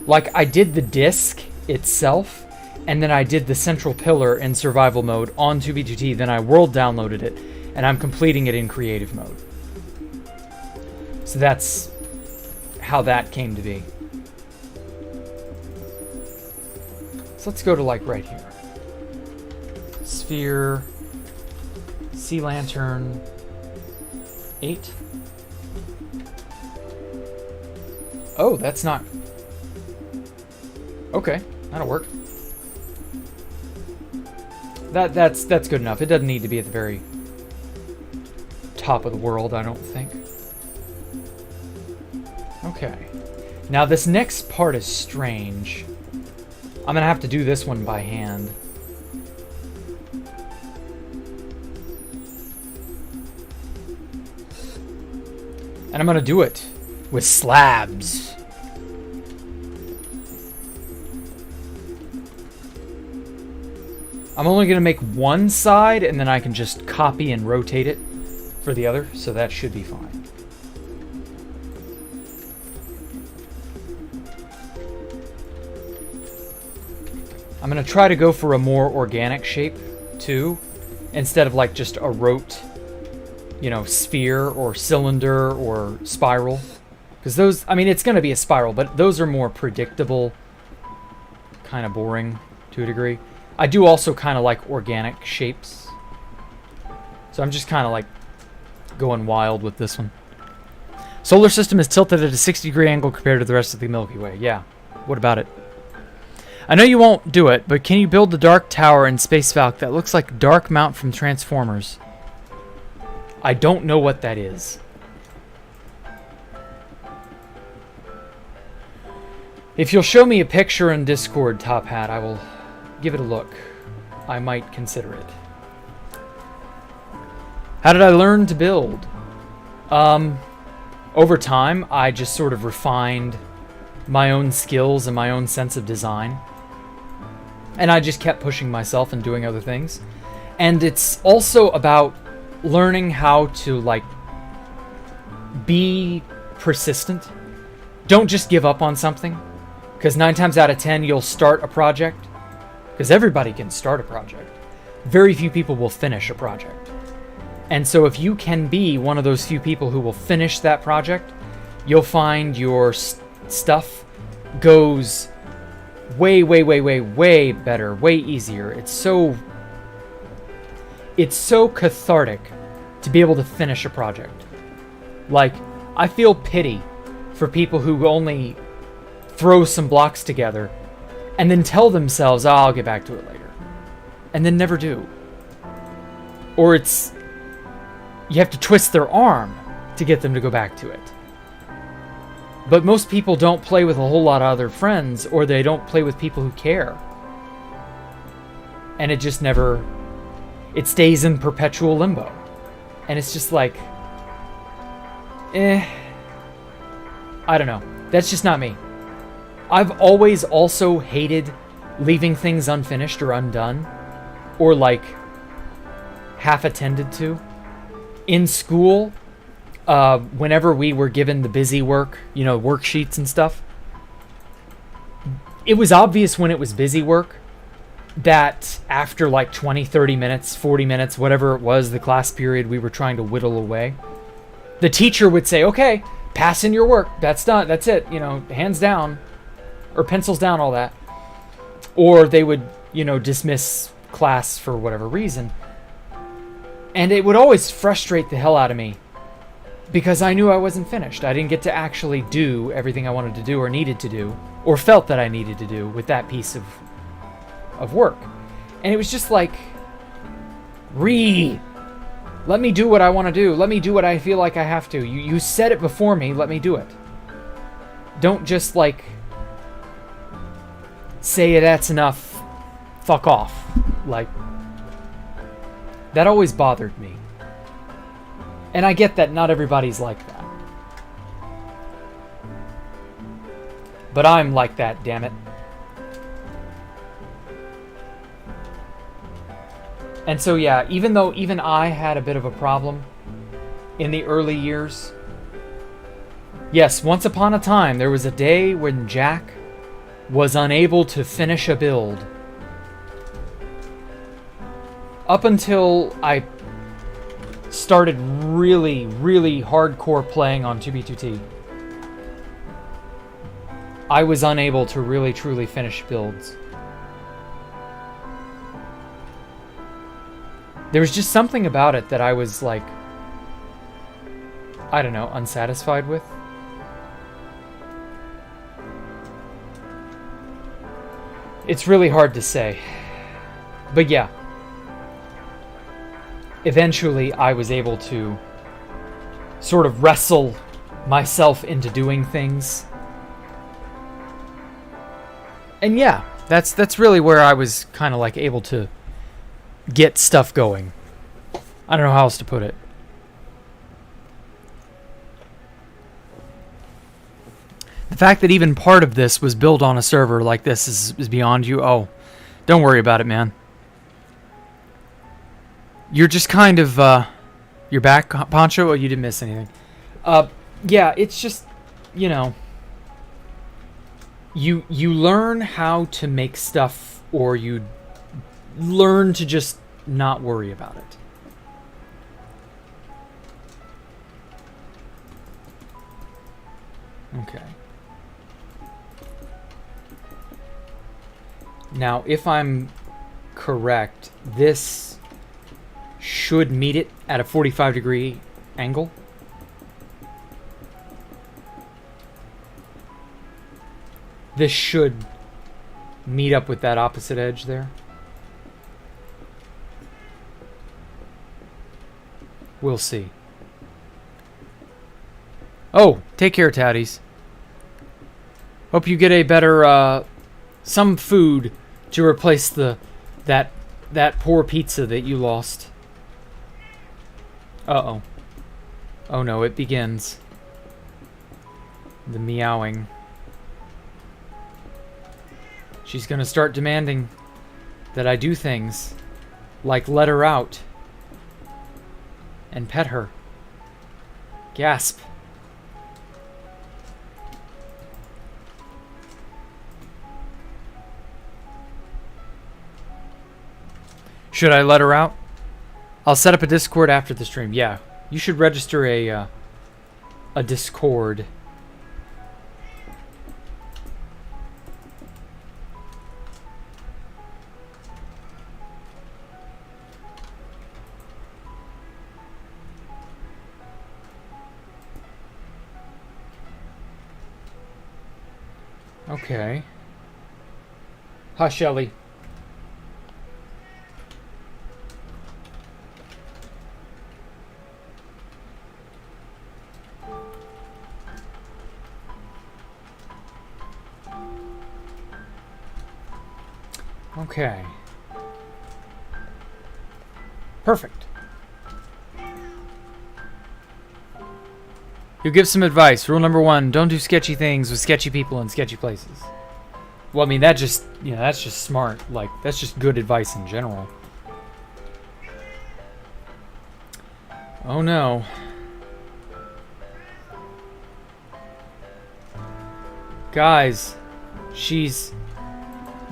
Like, I did the disc itself, and then I did the central pillar in survival mode on 2B2T, then I world downloaded it, and I'm completing it in creative mode. So that's how that came to be. So let's go to, like, right here. Sphere, Sea Lantern, 8. Oh, that's not... Okay, that'll work. That's good enough. It doesn't need to be at the very top of the world, I don't think. Okay. Now this next part is strange. I'm gonna have to do this one by hand. And I'm gonna do it with slabs. I'm only gonna make one side, and then I can just copy and rotate it for the other, so that should be fine. I'm gonna try to go for a more organic shape too, instead of like just a rote, you know, sphere or cylinder or spiral. Because those, I mean, it's gonna be a spiral, but those are more predictable, kind of boring to a degree. I do also kind of like organic shapes. So I'm just kind of like going wild with this one. Solar system is tilted at a 60-degree angle compared to the rest of the Milky Way. Yeah, what about it? I know you won't do it, but can you build the Dark Tower in Space Valk that looks like Dark Mount from Transformers? I don't know what that is. If you'll show me a picture in Discord, Top Hat, I will give it a look. I might consider it. How did I learn to build? Over time, I just sort of refined my own skills and my own sense of design. And I just kept pushing myself and doing other things. And it's also about learning how to, like, be persistent. Don't just give up on something. Because 9 times out of 10, you'll start a project. Because everybody can start a project. Very few people will finish a project. And so if you can be one of those few people who will finish that project, you'll find your stuff goes way, way, way, way, way better, way easier. It's so cathartic to be able to finish a project. Like, I feel pity for people who only throw some blocks together and then tell themselves, oh, I'll get back to it later. And then never do. Or you have to twist their arm to get them to go back to it. But most people don't play with a whole lot of other friends, or they don't play with people who care. And it just never... It stays in perpetual limbo. And it's just like... I don't know. That's just not me. I've always also hated leaving things unfinished or undone. Or like... half attended to. In school... whenever we were given the busy work, worksheets and stuff, it was obvious when it was busy work that after like 20, 30 minutes, 40 minutes, whatever it was, the class period we were trying to whittle away, the teacher would say, okay, pass in your work. That's done. That's it. Hands down or pencils down, all that. Or they would, dismiss class for whatever reason. And it would always frustrate the hell out of me. Because I knew I wasn't finished. I didn't get to actually do everything I wanted to do or needed to do, or felt that I needed to do with that piece of work. And it was just like, let me do what I want to do. Let me do what I feel like I have to. You said it before me, let me do it. Don't just like, say that's enough, fuck off. Like, that always bothered me. And I get that not everybody's like that. But I'm like that, damn it. And so yeah, even though even I had a bit of a problem in the early years, yes, once upon a time there was a day when Jack was unable to finish a build. Up until I started really, really hardcore playing on 2B2T, I was unable to really, truly finish builds. There was just something about it that I was like, I don't know, unsatisfied with. It's really hard to say. But yeah. Eventually, I was able to sort of wrestle myself into doing things. And yeah, that's really where I was kind of like able to get stuff going. I don't know how else to put it. The fact that even part of this was built on a server like this is beyond you. Oh, don't worry about it, man. You're just kind of, you're back, Poncho? Oh, you didn't miss anything. Yeah, it's just, you learn how to make stuff, or you learn to just not worry about it. Okay. Now, if I'm correct, this should meet it at a 45-degree angle. This should meet up with that opposite edge there. We'll see. Oh, take care, Taudis. Hope you get a better, some food to replace that poor pizza that you lost. Uh-oh. Oh no, it begins. The meowing. She's gonna start demanding that I do things like let her out and pet her. Gasp. Should I let her out? I'll set up a Discord after the stream. Yeah, you should register a Discord. Okay. Hi, Shelly. Okay. Perfect. You give some advice. Rule number 1, don't do sketchy things with sketchy people in sketchy places. Well, I mean, that just, you know, that's just smart. Like, that's just good advice in general. Oh, no. Guys, she's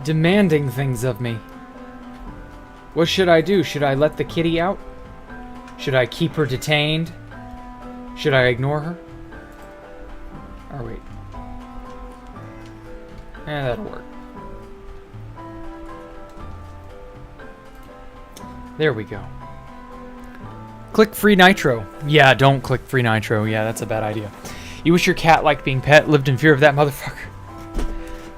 demanding things of me. What should I do? Should I let the kitty out? Should I keep her detained? Should I ignore her? Or wait. That'll work. There we go. Click free nitro. Yeah, don't click free nitro. Yeah, that's a bad idea. You wish your cat liked being pet, lived in fear of that motherfucker.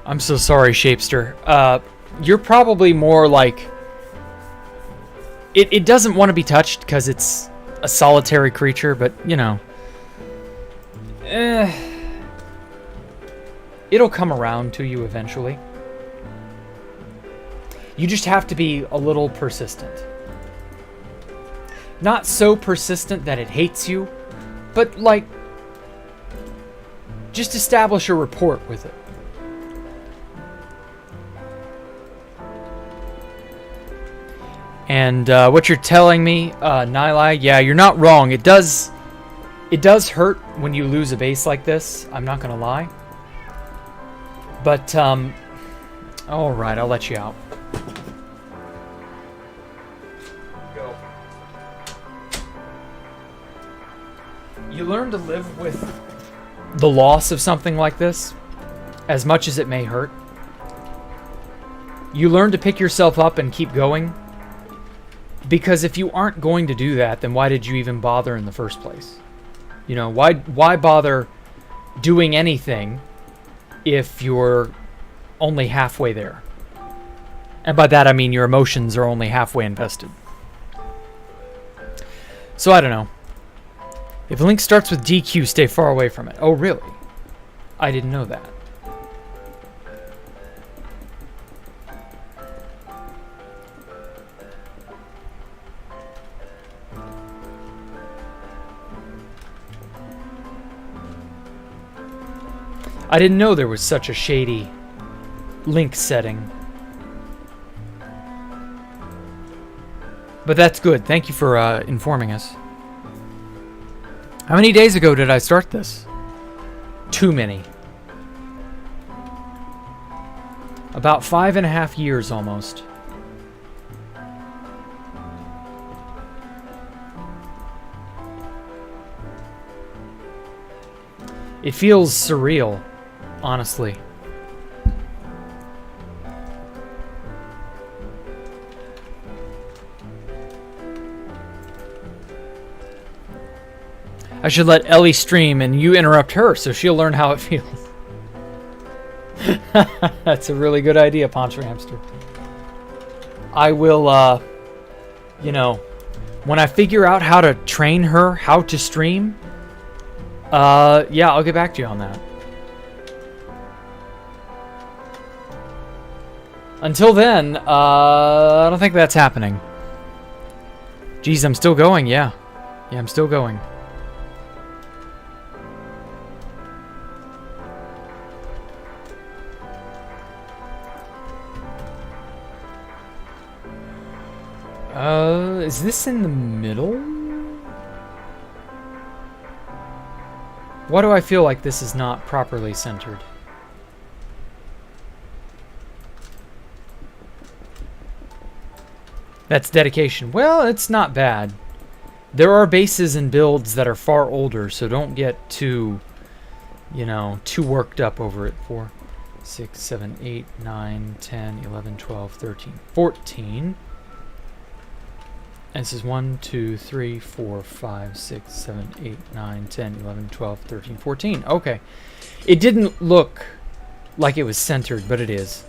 I'm so sorry, Shapester. You're probably more like... It doesn't want to be touched because it's a solitary creature, but, you know. It'll come around to you eventually. You just have to be a little persistent. Not so persistent that it hates you, but like, just establish a rapport with it. And what you're telling me, Nylai, yeah, you're not wrong. It does hurt when you lose a base like this. I'm not gonna lie. But all right, I'll let you out. Go. You learn to live with the loss of something like this, as much as it may hurt. You learn to pick yourself up and keep going. Because if you aren't going to do that, then why did you even bother in the first place? You know, why bother doing anything if you're only halfway there? And by that I mean your emotions are only halfway invested. So I don't know. If a link starts with DQ, stay far away from it. Oh, really? I didn't know that. I didn't know there was such a shady link setting. But that's good. Thank you for informing us. How many days ago did I start this? Too many. About 5.5 years almost. It feels surreal, honestly. I should let Ellie stream and you interrupt her so she'll learn how it feels. That's a really good idea, Poncho Hamster. I will, you know, when I figure out how to train her how to stream, yeah, I'll get back to you on that. Until then, I don't think that's happening. Geez, I'm still going, yeah. Yeah, I'm still going. Is this in the middle? Why do I feel like this is not properly centered? That's dedication. Well, it's not bad. There are bases and builds that are far older, so don't get too, you know, too worked up over it. 4, 6, 7, 8, 9, 10, 11, 12, 13, 14. And this is 1, 2, 3, 4, 5, 6, 7, 8, 9, 10, 11, 12, 13, 14. Okay. It didn't look like it was centered, but it is.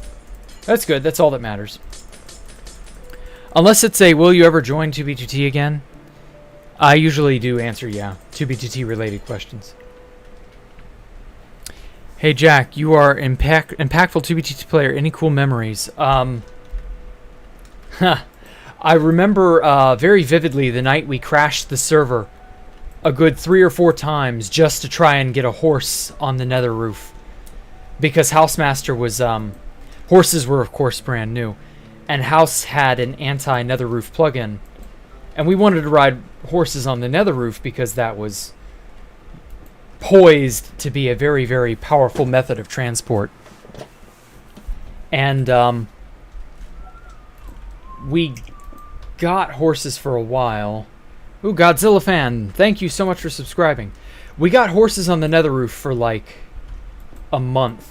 That's good. That's all that matters. Unless it's a, will you ever join 2B2T again? I usually do answer yeah. 2B2T related questions. Hey Jack, you are impactful 2B2T player. Any cool memories? I remember very vividly the night we crashed the server a good 3 or 4 times just to try and get a horse on the nether roof. Because Housemaster was... horses were, of course, brand new. And House had an anti-nether roof plugin. And we wanted to ride horses on the nether roof because that was poised to be a very, very powerful method of transport. And we got horses for a while. Ooh, Godzilla fan, thank you so much for subscribing. We got horses on the nether roof for like a month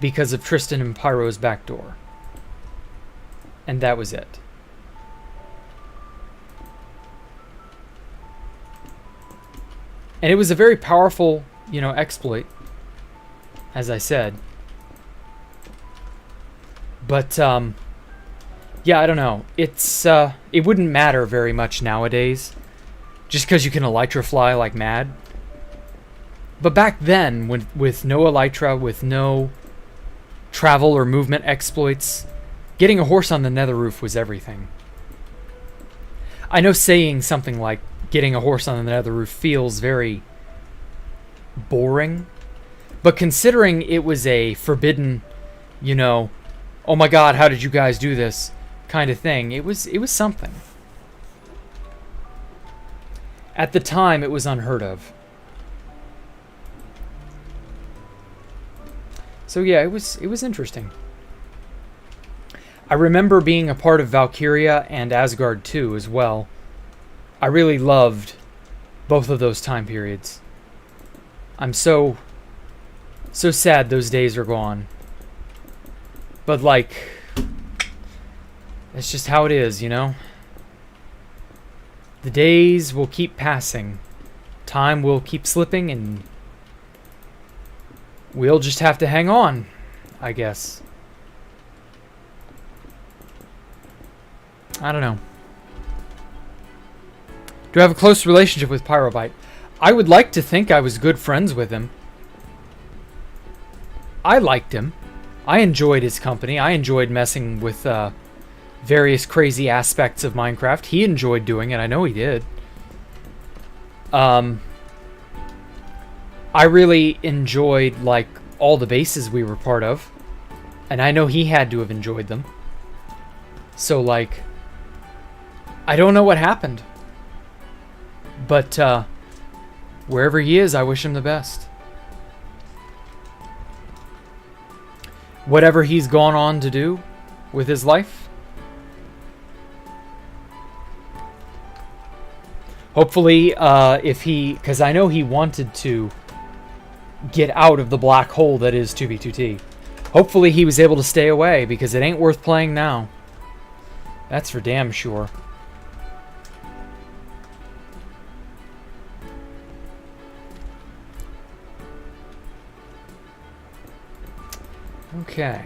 because of Tristan and Pyro's back door. And that was it. And it was a very powerful, exploit, as I said. But, yeah, I don't know. It's, it wouldn't matter very much nowadays, just because you can elytra fly like mad. But back then, with no elytra, with no travel or movement exploits, getting a horse on the nether roof was everything. I know saying something like getting a horse on the nether roof feels very boring, but considering it was a forbidden, oh my god, how did you guys do this kind of thing, it was something. At the time, it was unheard of. So yeah, it was interesting. I remember being a part of Valkyria and Asgard 2 as well. I really loved both of those time periods. I'm so sad those days are gone. But like, it's just how it is, The days will keep passing. Time will keep slipping, and we'll just have to hang on, I guess. I don't know. Do I have a close relationship with Pyrobite? I would like to think I was good friends with him. I liked him. I enjoyed his company. I enjoyed messing with various crazy aspects of Minecraft. He enjoyed doing it. I know he did. I really enjoyed, like, all the bases we were part of. And I know he had to have enjoyed them. So, like, I don't know what happened. But, wherever he is, I wish him the best. Whatever he's gone on to do with his life. Hopefully, because I know he wanted to get out of the black hole that is 2B2T. Hopefully he was able to stay away, because it ain't worth playing now. That's for damn sure. Okay.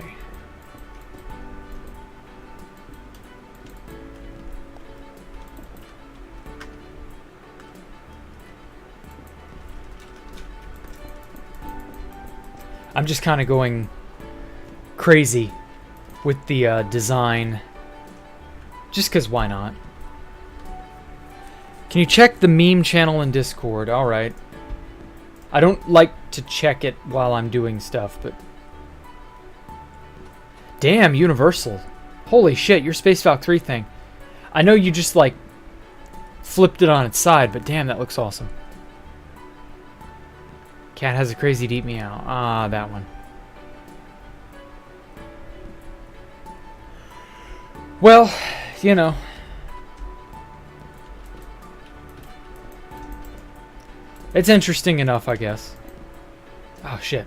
I'm just kind of going crazy with the design. Just because why not? Can you check the meme channel in Discord? Alright. I don't like to check it while I'm doing stuff, but... Damn, Universal. Holy shit, your Space Valk 3 thing. I know you just, like, flipped it on its side, but damn, that looks awesome. Cat has a crazy deep meow. Ah, that one. Well, it's interesting enough, I guess. Oh, shit.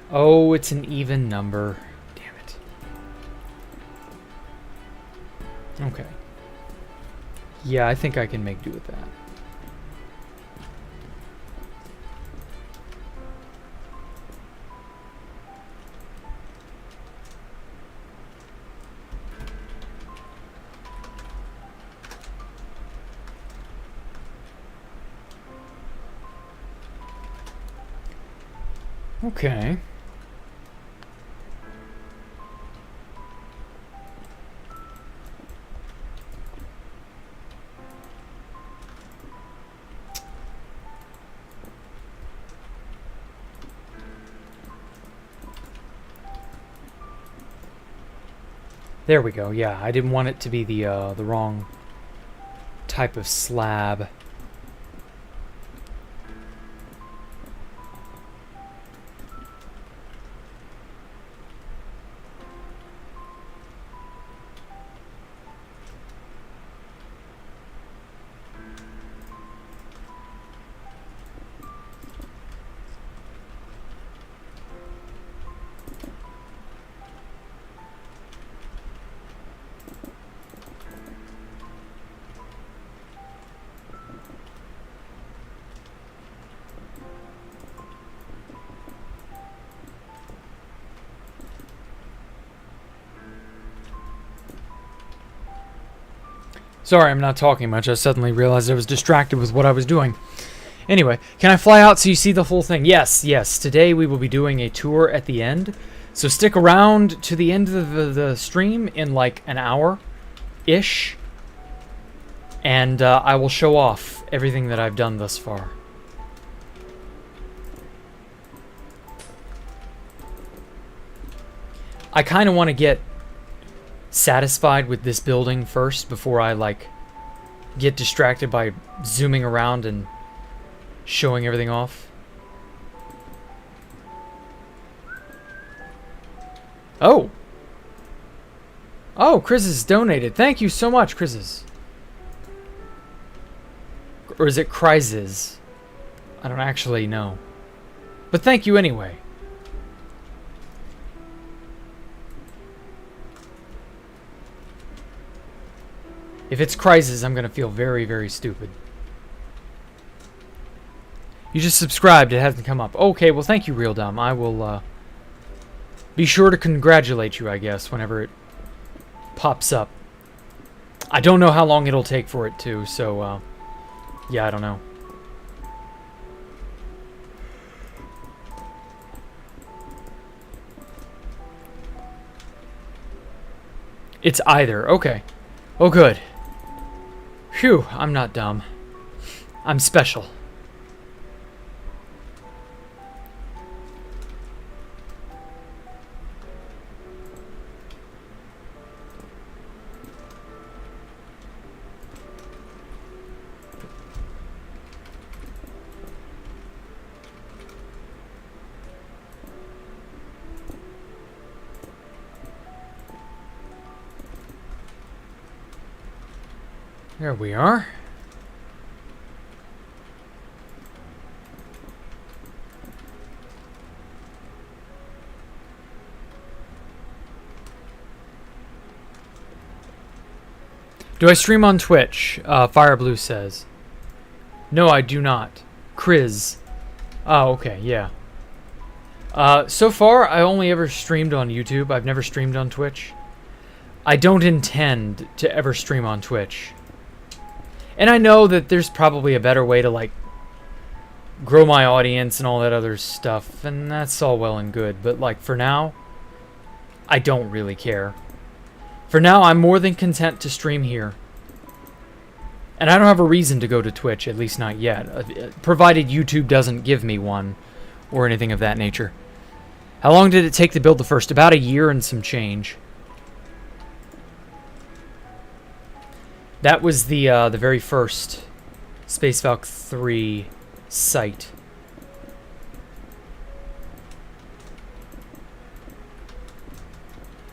Oh, it's an even number. Damn it. Okay. Yeah, I think I can make do with that. Okay. There we go. Yeah, I didn't want it to be the wrong type of slab. Sorry, I'm not talking much. I suddenly realized I was distracted with what I was doing. Anyway, can I fly out so you see the full thing? Yes, yes. Today we will be doing a tour at the end. So stick around to the end of the stream in like an hour-ish. And I will show off everything that I've done thus far. I kind of want to get satisfied with this building first before I like get distracted by zooming around and showing everything off. Oh, Chris has donated. Thank you so much, Chris's. Or is it Crises? I don't actually know, but thank you anyway. If it's Crisis, I'm going to feel very, very stupid. You just subscribed. It hasn't come up. Okay, well, thank you, Real Dumb. I will be sure to congratulate you, I guess, whenever it pops up. I don't know how long it'll take for it to, so, yeah, I don't know. It's either. Okay. Oh, good. Phew, I'm not dumb. I'm special. There we are. Do I stream on Twitch? Fireblue says. No, I do not. Chris. Oh, okay, yeah. So far, I only ever streamed on YouTube. I've never streamed on Twitch. I don't intend to ever stream on Twitch. And I know that there's probably a better way to, like, grow my audience and all that other stuff, and that's all well and good. But, like, for now, I don't really care. For now, I'm more than content to stream here. And I don't have a reason to go to Twitch, at least not yet, provided YouTube doesn't give me one or anything of that nature. How long did it take to build the first? About a year and some change. That was the very first Space Valk 3 site.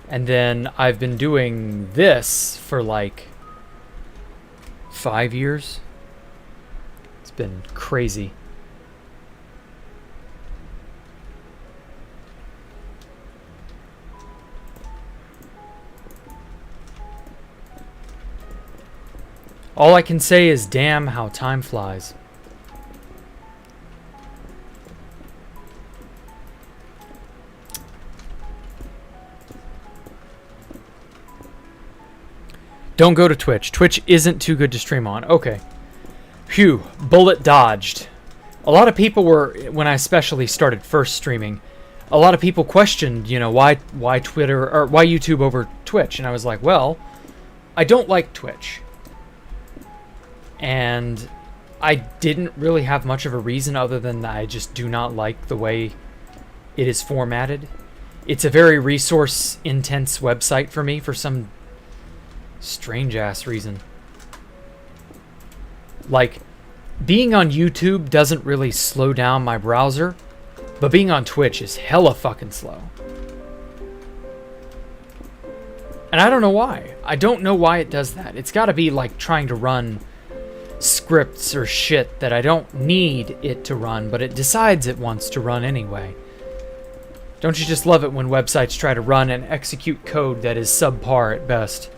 And then I've been doing this for like 5 years. It's been crazy. All I can say is, damn how time flies. Don't go to Twitch. Twitch isn't too good to stream on. Okay. Phew. Bullet dodged. A lot of people were, when I especially started first streaming, a lot of people questioned, you know, why Twitter, or why YouTube over Twitch? And I was like, well, I don't like Twitch. And I didn't really have much of a reason other than I just do not like the way it is formatted. It's a very resource-intense website for me for some strange-ass reason. Like, being on YouTube doesn't really slow down my browser, but being on Twitch is hella fucking slow. And I don't know why. I don't know why it does that. It's got to be like trying to run scripts or shit that I don't need it to run, but it decides it wants to run anyway. Don't you just love it when websites try to run and execute code that is subpar at best?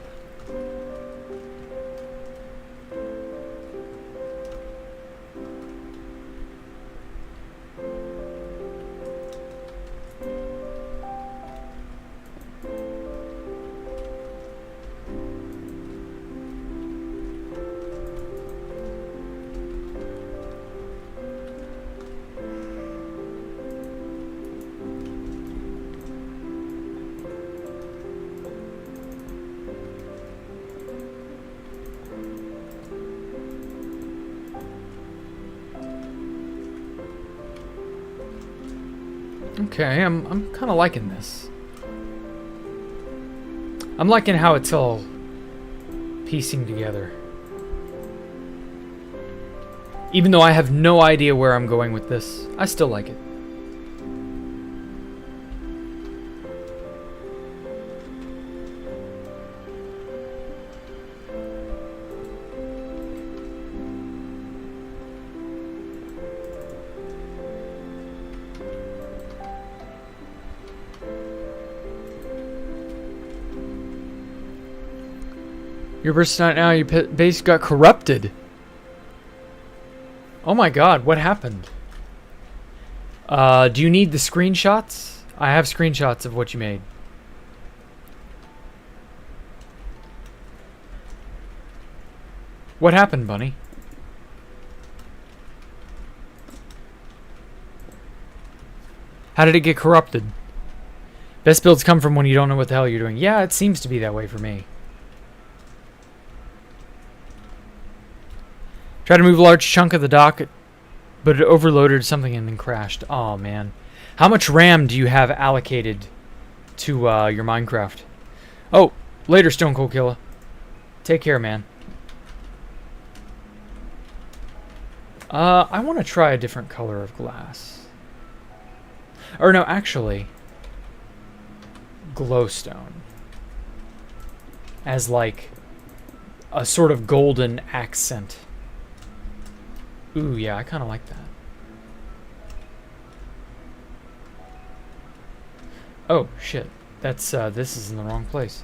Okay, I'm kind of liking this. I'm liking how it's all piecing together. Even though I have no idea where I'm going with this, I still like it. Your personality now, your base got corrupted. Oh my god, what happened? Do you need the screenshots? I have screenshots of what you made. What happened, Bunny? How did it get corrupted? Best builds come from when you don't know what the hell you're doing. Yeah, it seems to be that way for me. Try to move a large chunk of the dock, but it overloaded something and then crashed. Oh, man. How much RAM do you have allocated to your Minecraft? Oh, later, Stone Cold Killer. Take care, man. I want to try a different color of glass. Or no, actually, glowstone. As like a sort of golden accent. Ooh, yeah, I kind of like that. Oh, shit. That's, this is in the wrong place.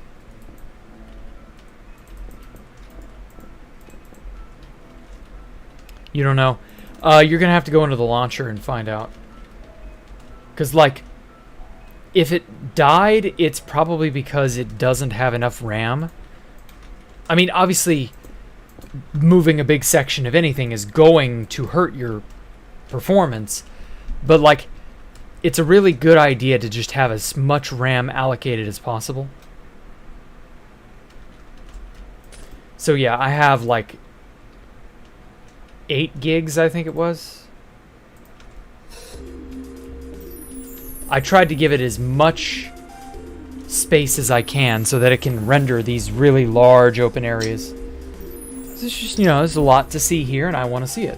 You don't know. You're gonna have to go into the launcher and find out. Because, like, if it died, it's probably because it doesn't have enough RAM. I mean, obviously, moving a big section of anything is going to hurt your performance, but like it's a really good idea to just have as much RAM allocated as possible. So yeah, I have like 8 gigs, I think it was. I tried to give it as much space as I can so that it can render these really large open areas. It's just, you know, there's a lot to see here, and I want to see it.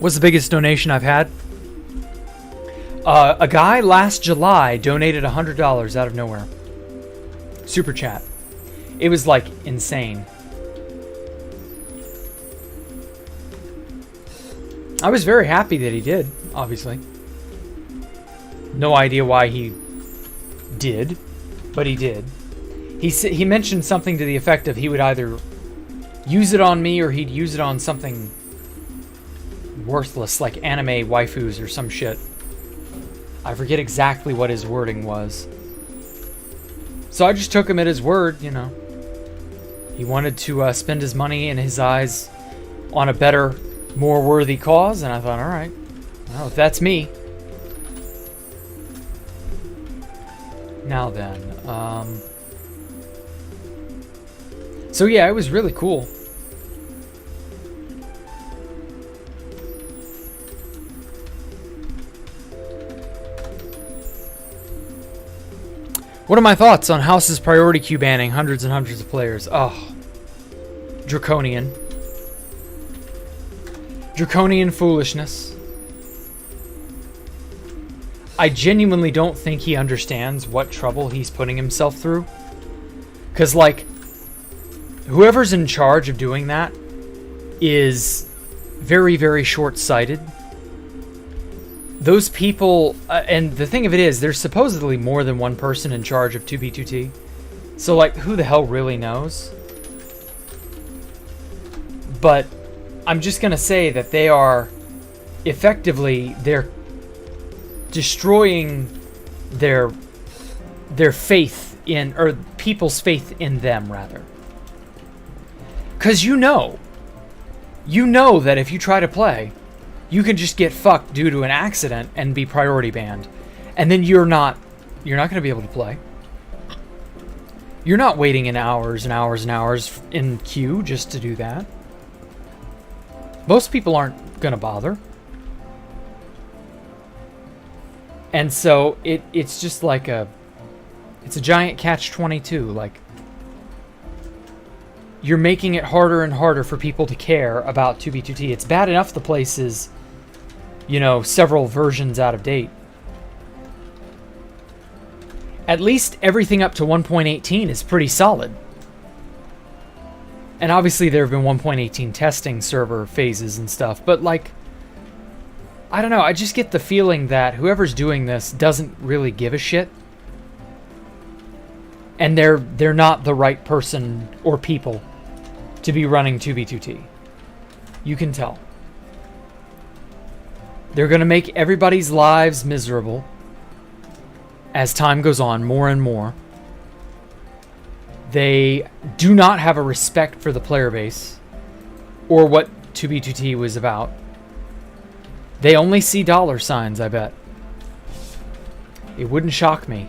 What's the biggest donation I've had? A guy last July donated $100 out of nowhere. Super chat. It was, like, insane. I was very happy that he did, obviously. No idea why he did. But he did. He mentioned something to the effect of he would either use it on me or he'd use it on something worthless like anime waifus or some shit. I forget exactly what his wording was. So I just took him at his word, you know. He wanted to spend his money in his eyes on a better, more worthy cause, and I thought, all right, well, if that's me. Now then, so yeah, it was really cool. What are my thoughts on House's priority queue banning hundreds and hundreds of players? Oh, draconian. Draconian foolishness. I genuinely don't think he understands what trouble he's putting himself through. Because, like, whoever's in charge of doing that is very, very short-sighted. Those people, and the thing of it is, there's supposedly more than one person in charge of 2B2T. So, like, who the hell really knows? But I'm just going to say that they are effectively, they're destroying their faith in, or people's faith in them, rather. Because you know that if you try to play, you can just get fucked due to an accident and be priority banned. And then you're not going to be able to play. You're not waiting in hours and hours and hours in queue just to do that. Most people aren't going to bother. And so it's just like it's a giant catch-22. Like, you're making it harder and harder for people to care about 2B2T. It's bad enough the place is, you know, several versions out of date. At least everything up to 1.18 is pretty solid. And obviously there have been 1.18 testing server phases and stuff, but like, I don't know, I just get the feeling that whoever's doing this doesn't really give a shit. And they're not the right person or people to be running 2B2T. You can tell. They're going to make everybody's lives miserable as time goes on, more and more. They do not have a respect for the player base or what 2B2T was about. They only see dollar signs, I bet. It wouldn't shock me.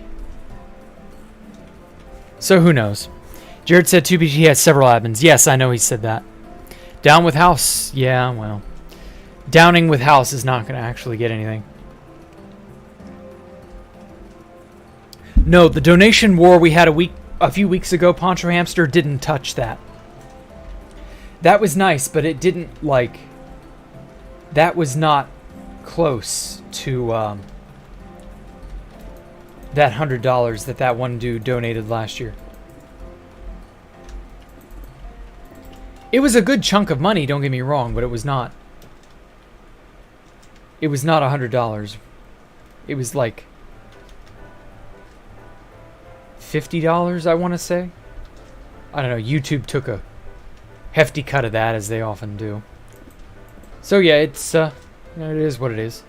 So who knows? Jared said 2BG has several admins. Yes, I know he said that. Down with House. Yeah, well. Downing with House is not going to actually get anything. No, the donation war we had a few weeks ago, Poncho Hamster, didn't touch that. That was nice, but it didn't, like... That was not close to that $100 that one dude donated last year. It was a good chunk of money, don't get me wrong, but it was not. It was not $100. It was like $50, I want to say. I don't know, YouTube took a hefty cut of that, as they often do. So yeah, it's it is what it is.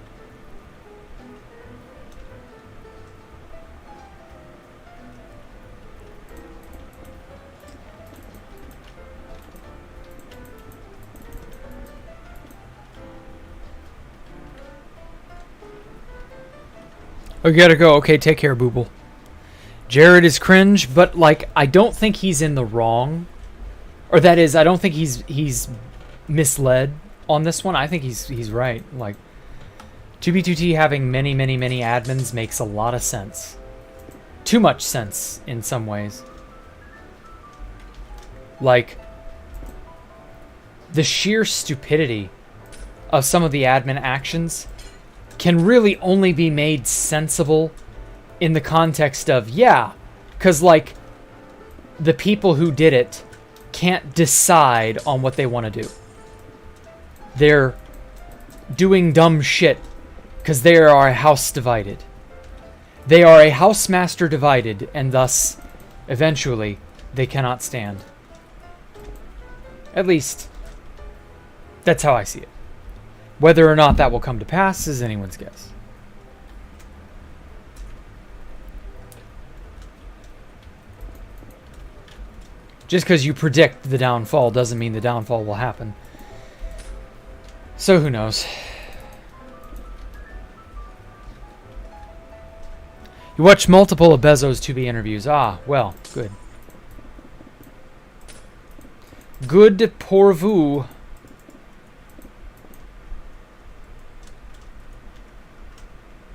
Oh, you gotta go. Okay, take care, Booble. Jared is cringe, but like, I don't think he's in the wrong. Or that is, I don't think he's misled on this one. I think he's right. Like, 2B2T having many admins makes a lot of sense. Too much sense in some ways. Like, the sheer stupidity of some of the admin actions can really only be made sensible in the context of, yeah, because, like, the people who did it can't decide on what they want to do. They're doing dumb shit because they are a house divided. They are a house master divided, and thus, eventually, they cannot stand. At least, that's how I see it. Whether or not that will come to pass is anyone's guess. Just because you predict the downfall doesn't mean the downfall will happen. So who knows? You watched multiple of Bezos' 2B interviews. Ah, well, good. Good pour vous.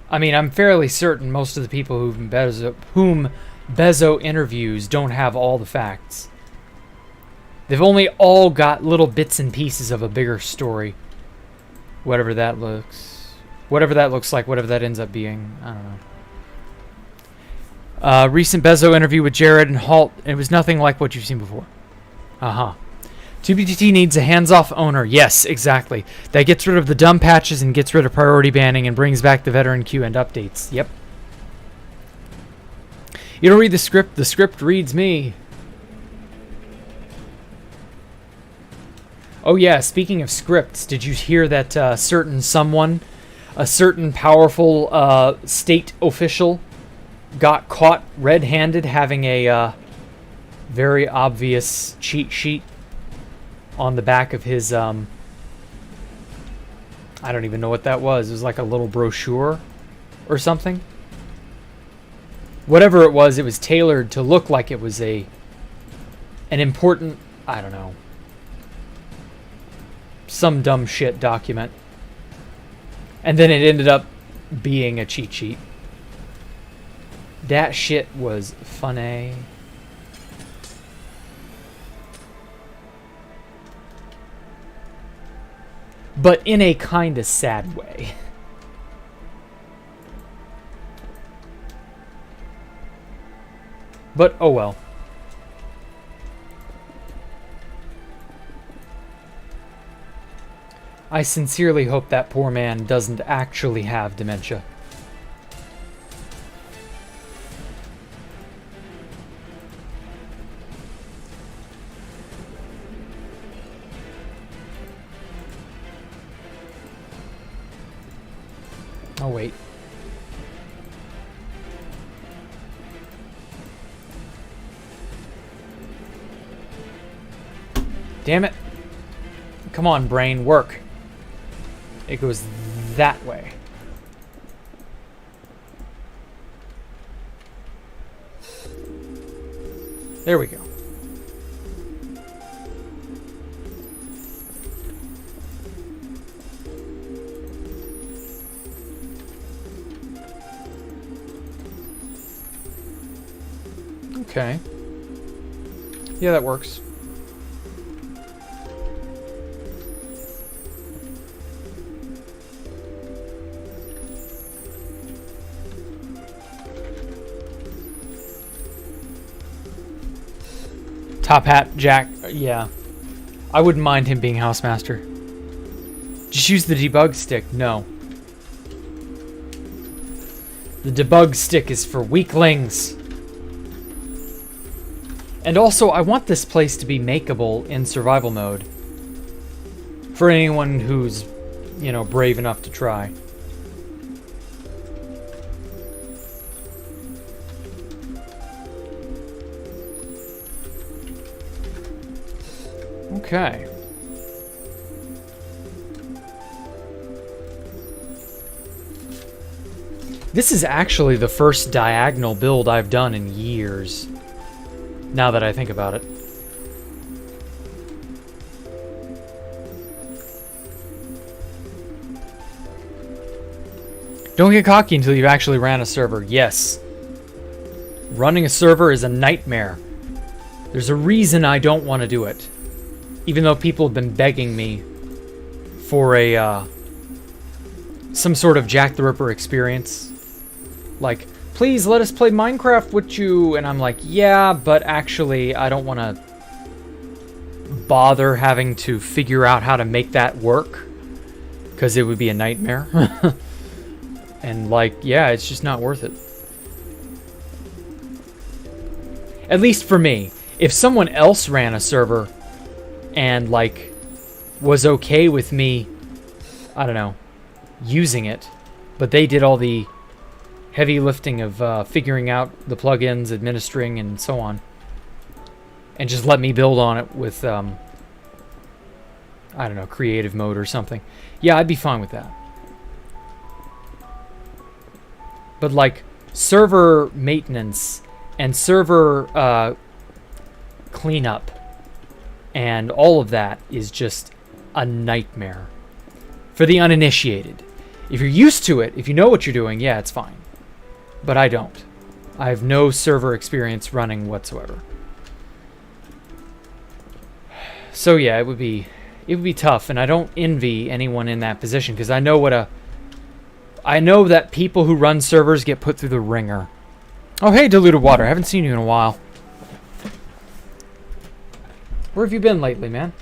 I mean, I'm fairly certain most of the people whom Bezo interviews don't have all the facts. They've only all got little bits and pieces of a bigger story. Whatever that looks like, whatever that ends up being. I don't know. Recent Bezo interview with Jared and Halt. It was nothing like what you've seen before. 2BTT needs a hands-off owner. Yes, exactly. That gets rid of the dumb patches and gets rid of priority banning and brings back the veteran queue and updates. Yep. You don't read the script. The script reads me. Oh yeah, speaking of scripts, did you hear that a certain powerful state official got caught red-handed having a very obvious cheat sheet on the back of his, I don't even know what that was. It was like a little brochure or something. Whatever it was tailored to look like it was an important, I don't know, some dumb shit document. And then it ended up being a cheat sheet. That shit was funny. But in a kind of sad way. But oh well. I sincerely hope that poor man doesn't actually have dementia. Oh, wait. Damn it. Come on, brain, work. It goes that way. There we go. Okay. Yeah, that works. Top Hat Jack, yeah. I wouldn't mind him being Housemaster. Just use the debug stick. No. The debug stick is for weaklings. And also, I want this place to be makeable in survival mode. For anyone who's, you know, brave enough to try. Okay. This is actually the first diagonal build I've done in years. Now that I think about it. Don't get cocky until you've actually ran a server. Yes. Running a server is a nightmare. There's a reason I don't want to do it. Even though people have been begging me for a, some sort of Jacktherippa experience. Like, please let us play Minecraft with you. And I'm like, yeah, but actually I don't want to bother having to figure out how to make that work. Because it would be a nightmare. And like, yeah, it's just not worth it. At least for me. If someone else ran a server and like was okay with me, I don't know, using it, but they did all the heavy lifting of figuring out the plugins, administering, and so on, and just let me build on it with I don't know, creative mode or something, yeah, I'd be fine with that. But like server maintenance and server cleanup and all of that is just a nightmare for the uninitiated. If you're used to it, if you know what you're doing, yeah, it's fine. But I don't. I have no server experience running whatsoever. So yeah, it would be tough, and I don't envy anyone in that position because I know that people who run servers get put through the ringer. Oh hey, diluted water, I haven't seen you in a while. Where have you been lately, man?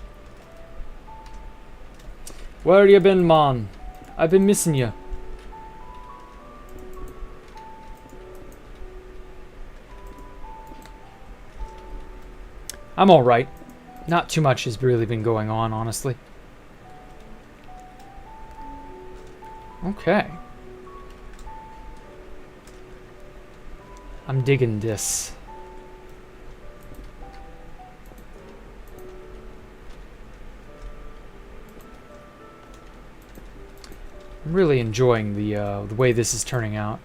Where you been, man? I've been missing you. I'm alright. Not too much has really been going on, honestly. Okay. I'm digging this. I'm really enjoying the way this is turning out.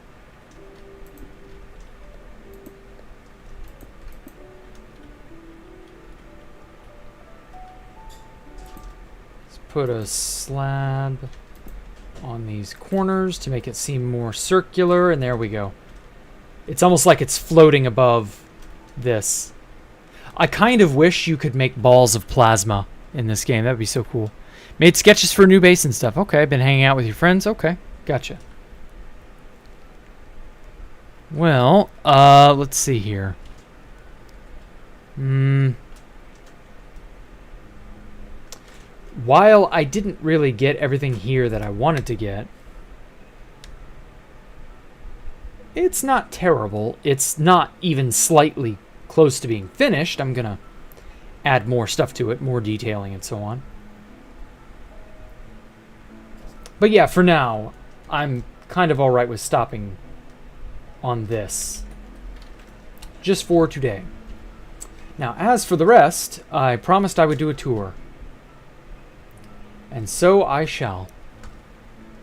Let's put a slab on these corners to make it seem more circular, and there we go. It's almost like it's floating above this. I kind of wish you could make balls of plasma in this game. That would be so cool. Made sketches for a new base and stuff. Okay, been hanging out with your friends. Okay, gotcha. Well, let's see here. While I didn't really get everything here that I wanted to get, it's not terrible. It's not even slightly close to being finished. I'm gonna add more stuff to it, more detailing and so on. But yeah, for now, I'm kind of alright with stopping on this. Just for today. Now, as for the rest, I promised I would do a tour. And so I shall.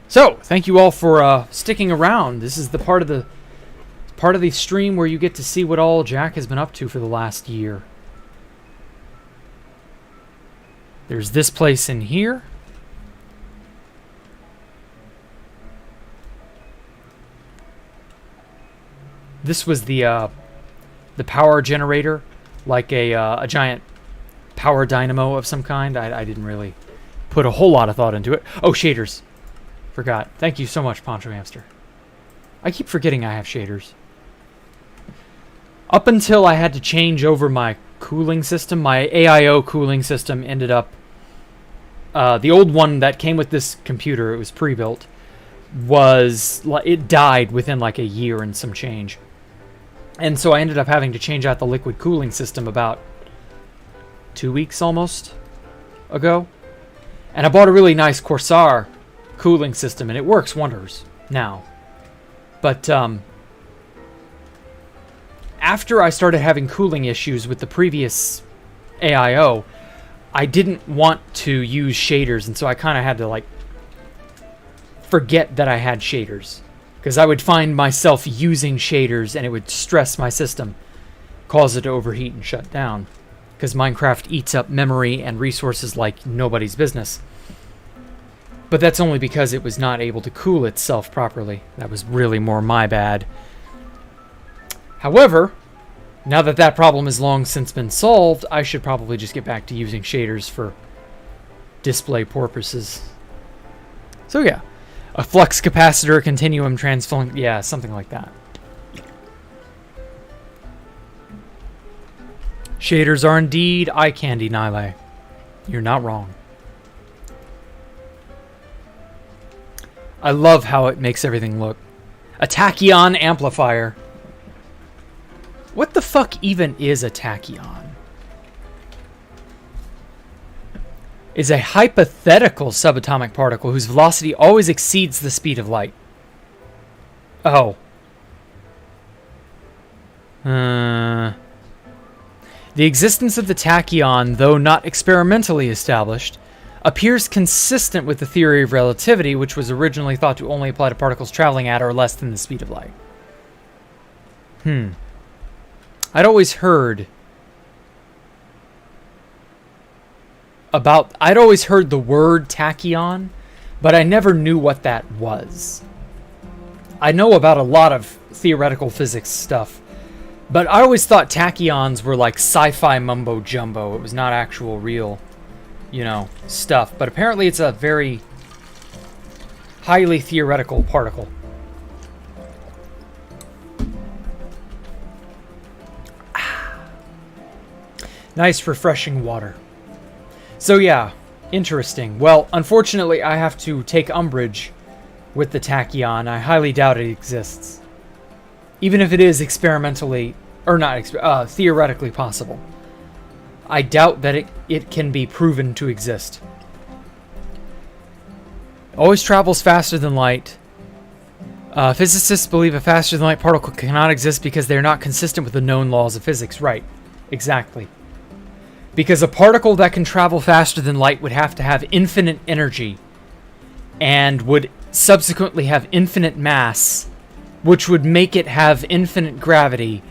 So, thank you all for sticking around. This is the part of the stream where you get to see what all Jack has been up to for the last year. There's this place in here. This was the power generator, like a giant power dynamo of some kind. I didn't really put a whole lot of thought into it. Oh, shaders. Forgot. Thank you so much, Poncho Hamster. I keep forgetting I have shaders. Up until I had to change over my cooling system, my AIO cooling system ended up... the old one that came with this computer, it was pre-built, it died within like a year and some change. And so I ended up having to change out the liquid cooling system about 2 weeks almost ago. And I bought a really nice Corsair cooling system, and it works wonders now. But after I started having cooling issues with the previous AIO, I didn't want to use shaders, and so I kind of had to like forget that I had shaders. Because I would find myself using shaders and it would stress my system, cause it to overheat and shut down. Because Minecraft eats up memory and resources like nobody's business. But that's only because it was not able to cool itself properly. That was really more my bad. However, now that that problem has long since been solved, I should probably just get back to using shaders for display purposes. So yeah. A flux capacitor, continuum transform, yeah, something like that. Shaders are indeed eye candy, Nile. You're not wrong. I love how it makes everything look. A tachyon amplifier. What the fuck even is a tachyon? Is a hypothetical subatomic particle whose velocity always exceeds the speed of light. Oh. The existence of the tachyon, though not experimentally established, appears consistent with the theory of relativity, which was originally thought to only apply to particles traveling at or less than the speed of light. I'd always heard the word tachyon, but I never knew what that was. I know about a lot of theoretical physics stuff. But I always thought tachyons were like sci-fi mumbo jumbo. It was not actual real, stuff. But apparently it's a very highly theoretical particle. Nice, refreshing water. So yeah, interesting. Well, unfortunately, I have to take umbrage with the tachyon. I highly doubt it exists. Even if it is experimentally, or not, theoretically possible. I doubt that it can be proven to exist. Always travels faster than light. Physicists believe a faster than light particle cannot exist because they're not consistent with the known laws of physics. Right, exactly. Because a particle that can travel faster than light would have to have infinite energy and would subsequently have infinite mass, which would make it have infinite gravity,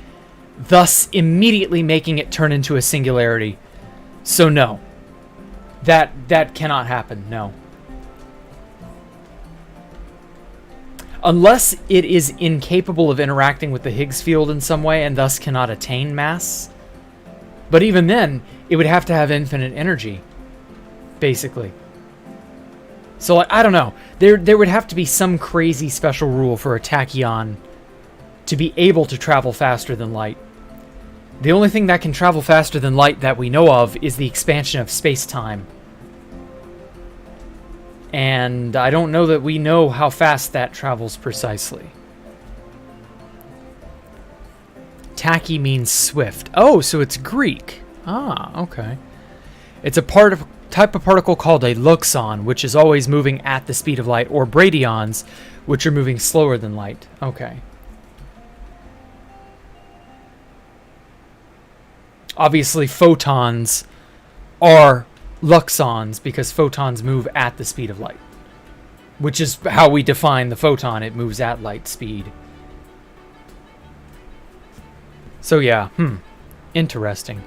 thus immediately making it turn into a singularity. So no. That cannot happen, no. Unless it is incapable of interacting with the Higgs field in some way and thus cannot attain mass. But even then, it would have to have infinite energy, basically. So I don't know. There would have to be some crazy special rule for a tachyon to be able to travel faster than light. The only thing that can travel faster than light that we know of is the expansion of space-time. And I don't know that we know how fast that travels precisely. Tachy means swift. Oh, so it's Greek. Ah, okay. It's a type of particle called a luxon, which is always moving at the speed of light, or bradyons, which are moving slower than light. Okay. Obviously, photons are luxons because photons move at the speed of light, which is how we define the photon. It moves at light speed. So yeah, interesting.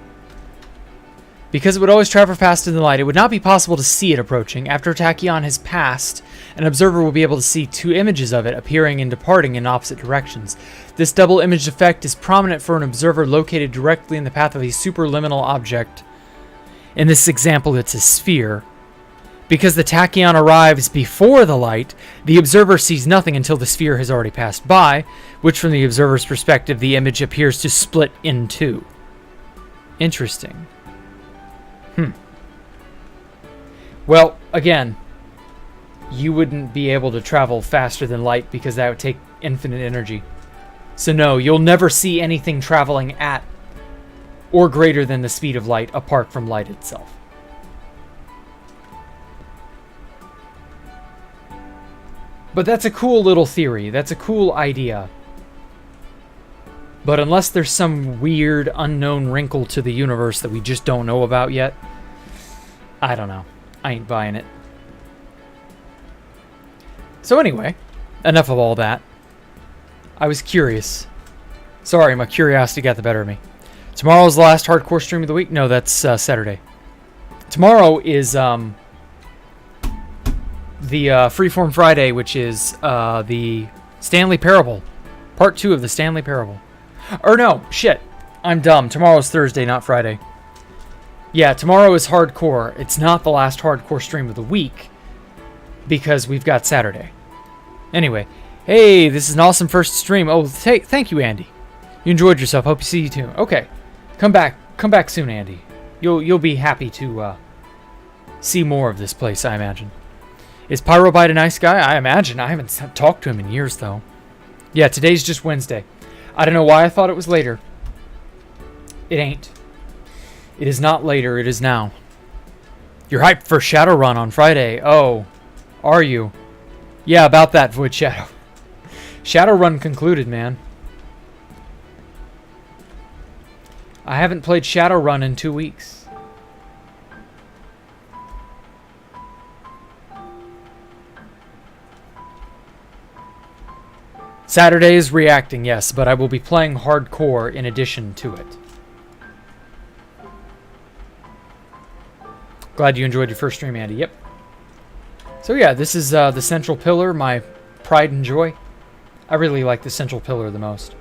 Because it would always travel faster than light, it would not be possible to see it approaching. After a tachyon has passed, an observer will be able to see two images of it appearing and departing in opposite directions. This double image effect is prominent for an observer located directly in the path of a superluminal object. In this example, it's a sphere. Because the tachyon arrives before the light, the observer sees nothing until the sphere has already passed by, which from the observer's perspective, the image appears to split in two. Interesting. Well, again, you wouldn't be able to travel faster than light because that would take infinite energy. So no, you'll never see anything traveling at or greater than the speed of light apart from light itself. But that's a cool little theory. That's a cool idea. But unless there's some weird unknown wrinkle to the universe that we just don't know about yet, I don't know. I ain't buying it. So anyway, enough of all that. I was curious. Sorry, my curiosity got the better of me. Tomorrow's the last hardcore stream of the week. No, that's Saturday. Tomorrow is the Freeform Friday, which is the Stanley Parable. Part 2 of the Stanley Parable. Or no, shit. I'm dumb. Tomorrow's Thursday, not Friday. Yeah, tomorrow is hardcore. It's not the last hardcore stream of the week because we've got Saturday. Anyway, hey, this is an awesome first stream. Oh, thank you, Andy. You enjoyed yourself. Hope to see you too. Okay, come back soon, Andy. You'll be happy to see more of this place, I imagine. Is Pyrobite a nice guy? I imagine. I haven't talked to him in years, though. Yeah, today's just Wednesday. I don't know why I thought it was later. It ain't. It is not later, it is now. You're hyped for Shadowrun on Friday. Oh, are you? Yeah, about that, Void Shadow. Shadowrun concluded, man. I haven't played Shadowrun in 2 weeks. Saturday is reacting, yes, but I will be playing hardcore in addition to it. Glad you enjoyed your first stream, Andy. Yep. So yeah, this is the Central Pillar, my pride and joy. I really like the central pillar the most.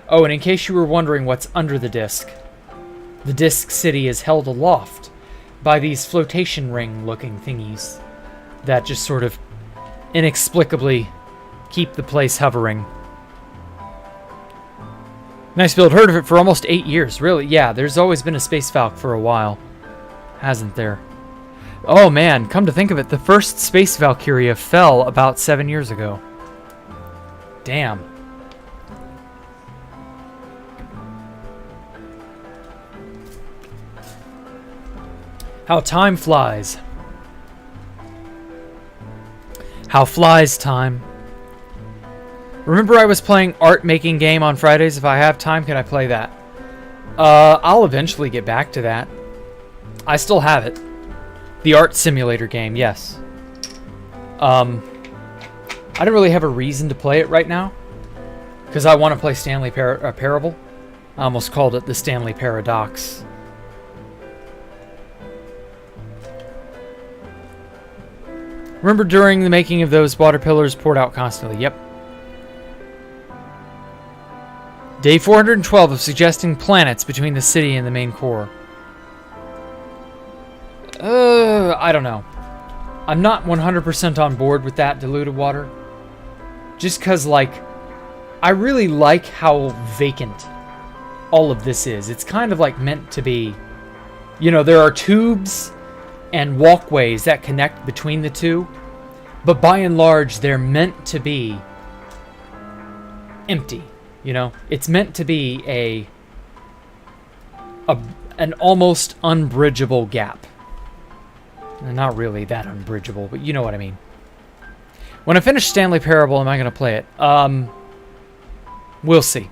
Oh, and in case you were wondering what's under the disc city is held aloft by these flotation ring-looking thingies that just sort of inexplicably keep the place hovering. Nice build. Heard of it for almost 8 years. Really? Yeah, there's always been a Space Valk for a while. Hasn't there? Oh man, come to think of it, the first Space Valkyria fell about 7 years ago. Damn. How time flies. How flies time. Remember I was playing art making game on Fridays? If I have time, can I play that? I'll eventually get back to that. I still have it. The art simulator game, yes. I don't really have a reason to play it right now, because I want to play Stanley Parable. I almost called it the Stanley Paradox. Remember during the making of those water pillars poured out constantly. Yep. Day 412 of suggesting planets between the city and the main core. I don't know. I'm not 100% on board with that diluted water. Just because, like, I really like how vacant all of this is. It's kind of like meant to be, you know, there are tubes and walkways that connect between the two, but by and large, they're meant to be empty, you know? It's meant to be an almost unbridgeable gap. Not really that unbridgeable, but you know what I mean. When I finish Stanley Parable, am I going to play it? We'll see.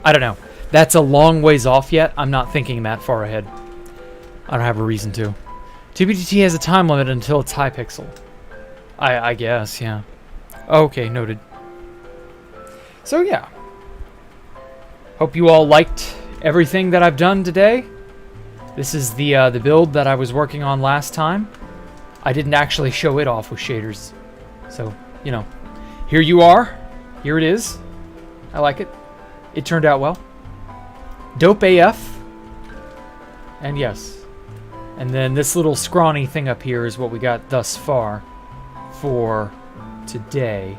I don't know. That's a long ways off yet. I'm not thinking that far ahead. I don't have a reason to. 2BTT has a time limit until it's Hypixel. I guess, yeah. Okay, noted. So, yeah. Hope you all liked everything that I've done today. This is the build that I was working on last time. I didn't actually show it off with shaders. So, you know, here you are. Here it is. I like it. It turned out well. Dope AF. And yes. And then this little scrawny thing up here is what we got thus far for today.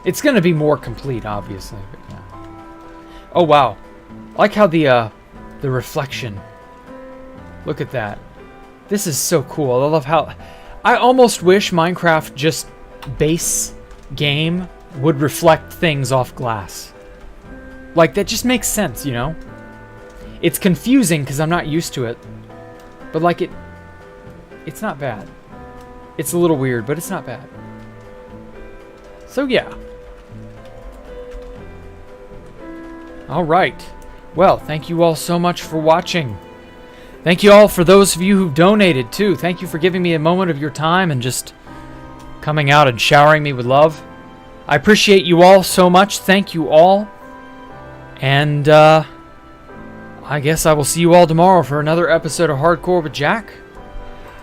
It's going to be more complete, obviously. But yeah. Oh, wow. I like how the reflection. Look at that. This is so cool. I love how... I almost wish Minecraft just base game would reflect things off glass. Like, that just makes sense, you know? It's confusing because I'm not used to it. But, like, it's not bad. It's a little weird, but it's not bad. So, yeah. Alright. Well, thank you all so much for watching. Thank you all for those of you who donated, too. Thank you for giving me a moment of your time and just coming out and showering me with love. I appreciate you all so much. Thank you all. And, I guess I will see you all tomorrow for another episode of Hardcore with Jack.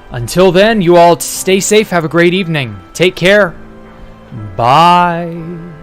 Until then, you all stay safe. Have a great evening. Take care. Bye.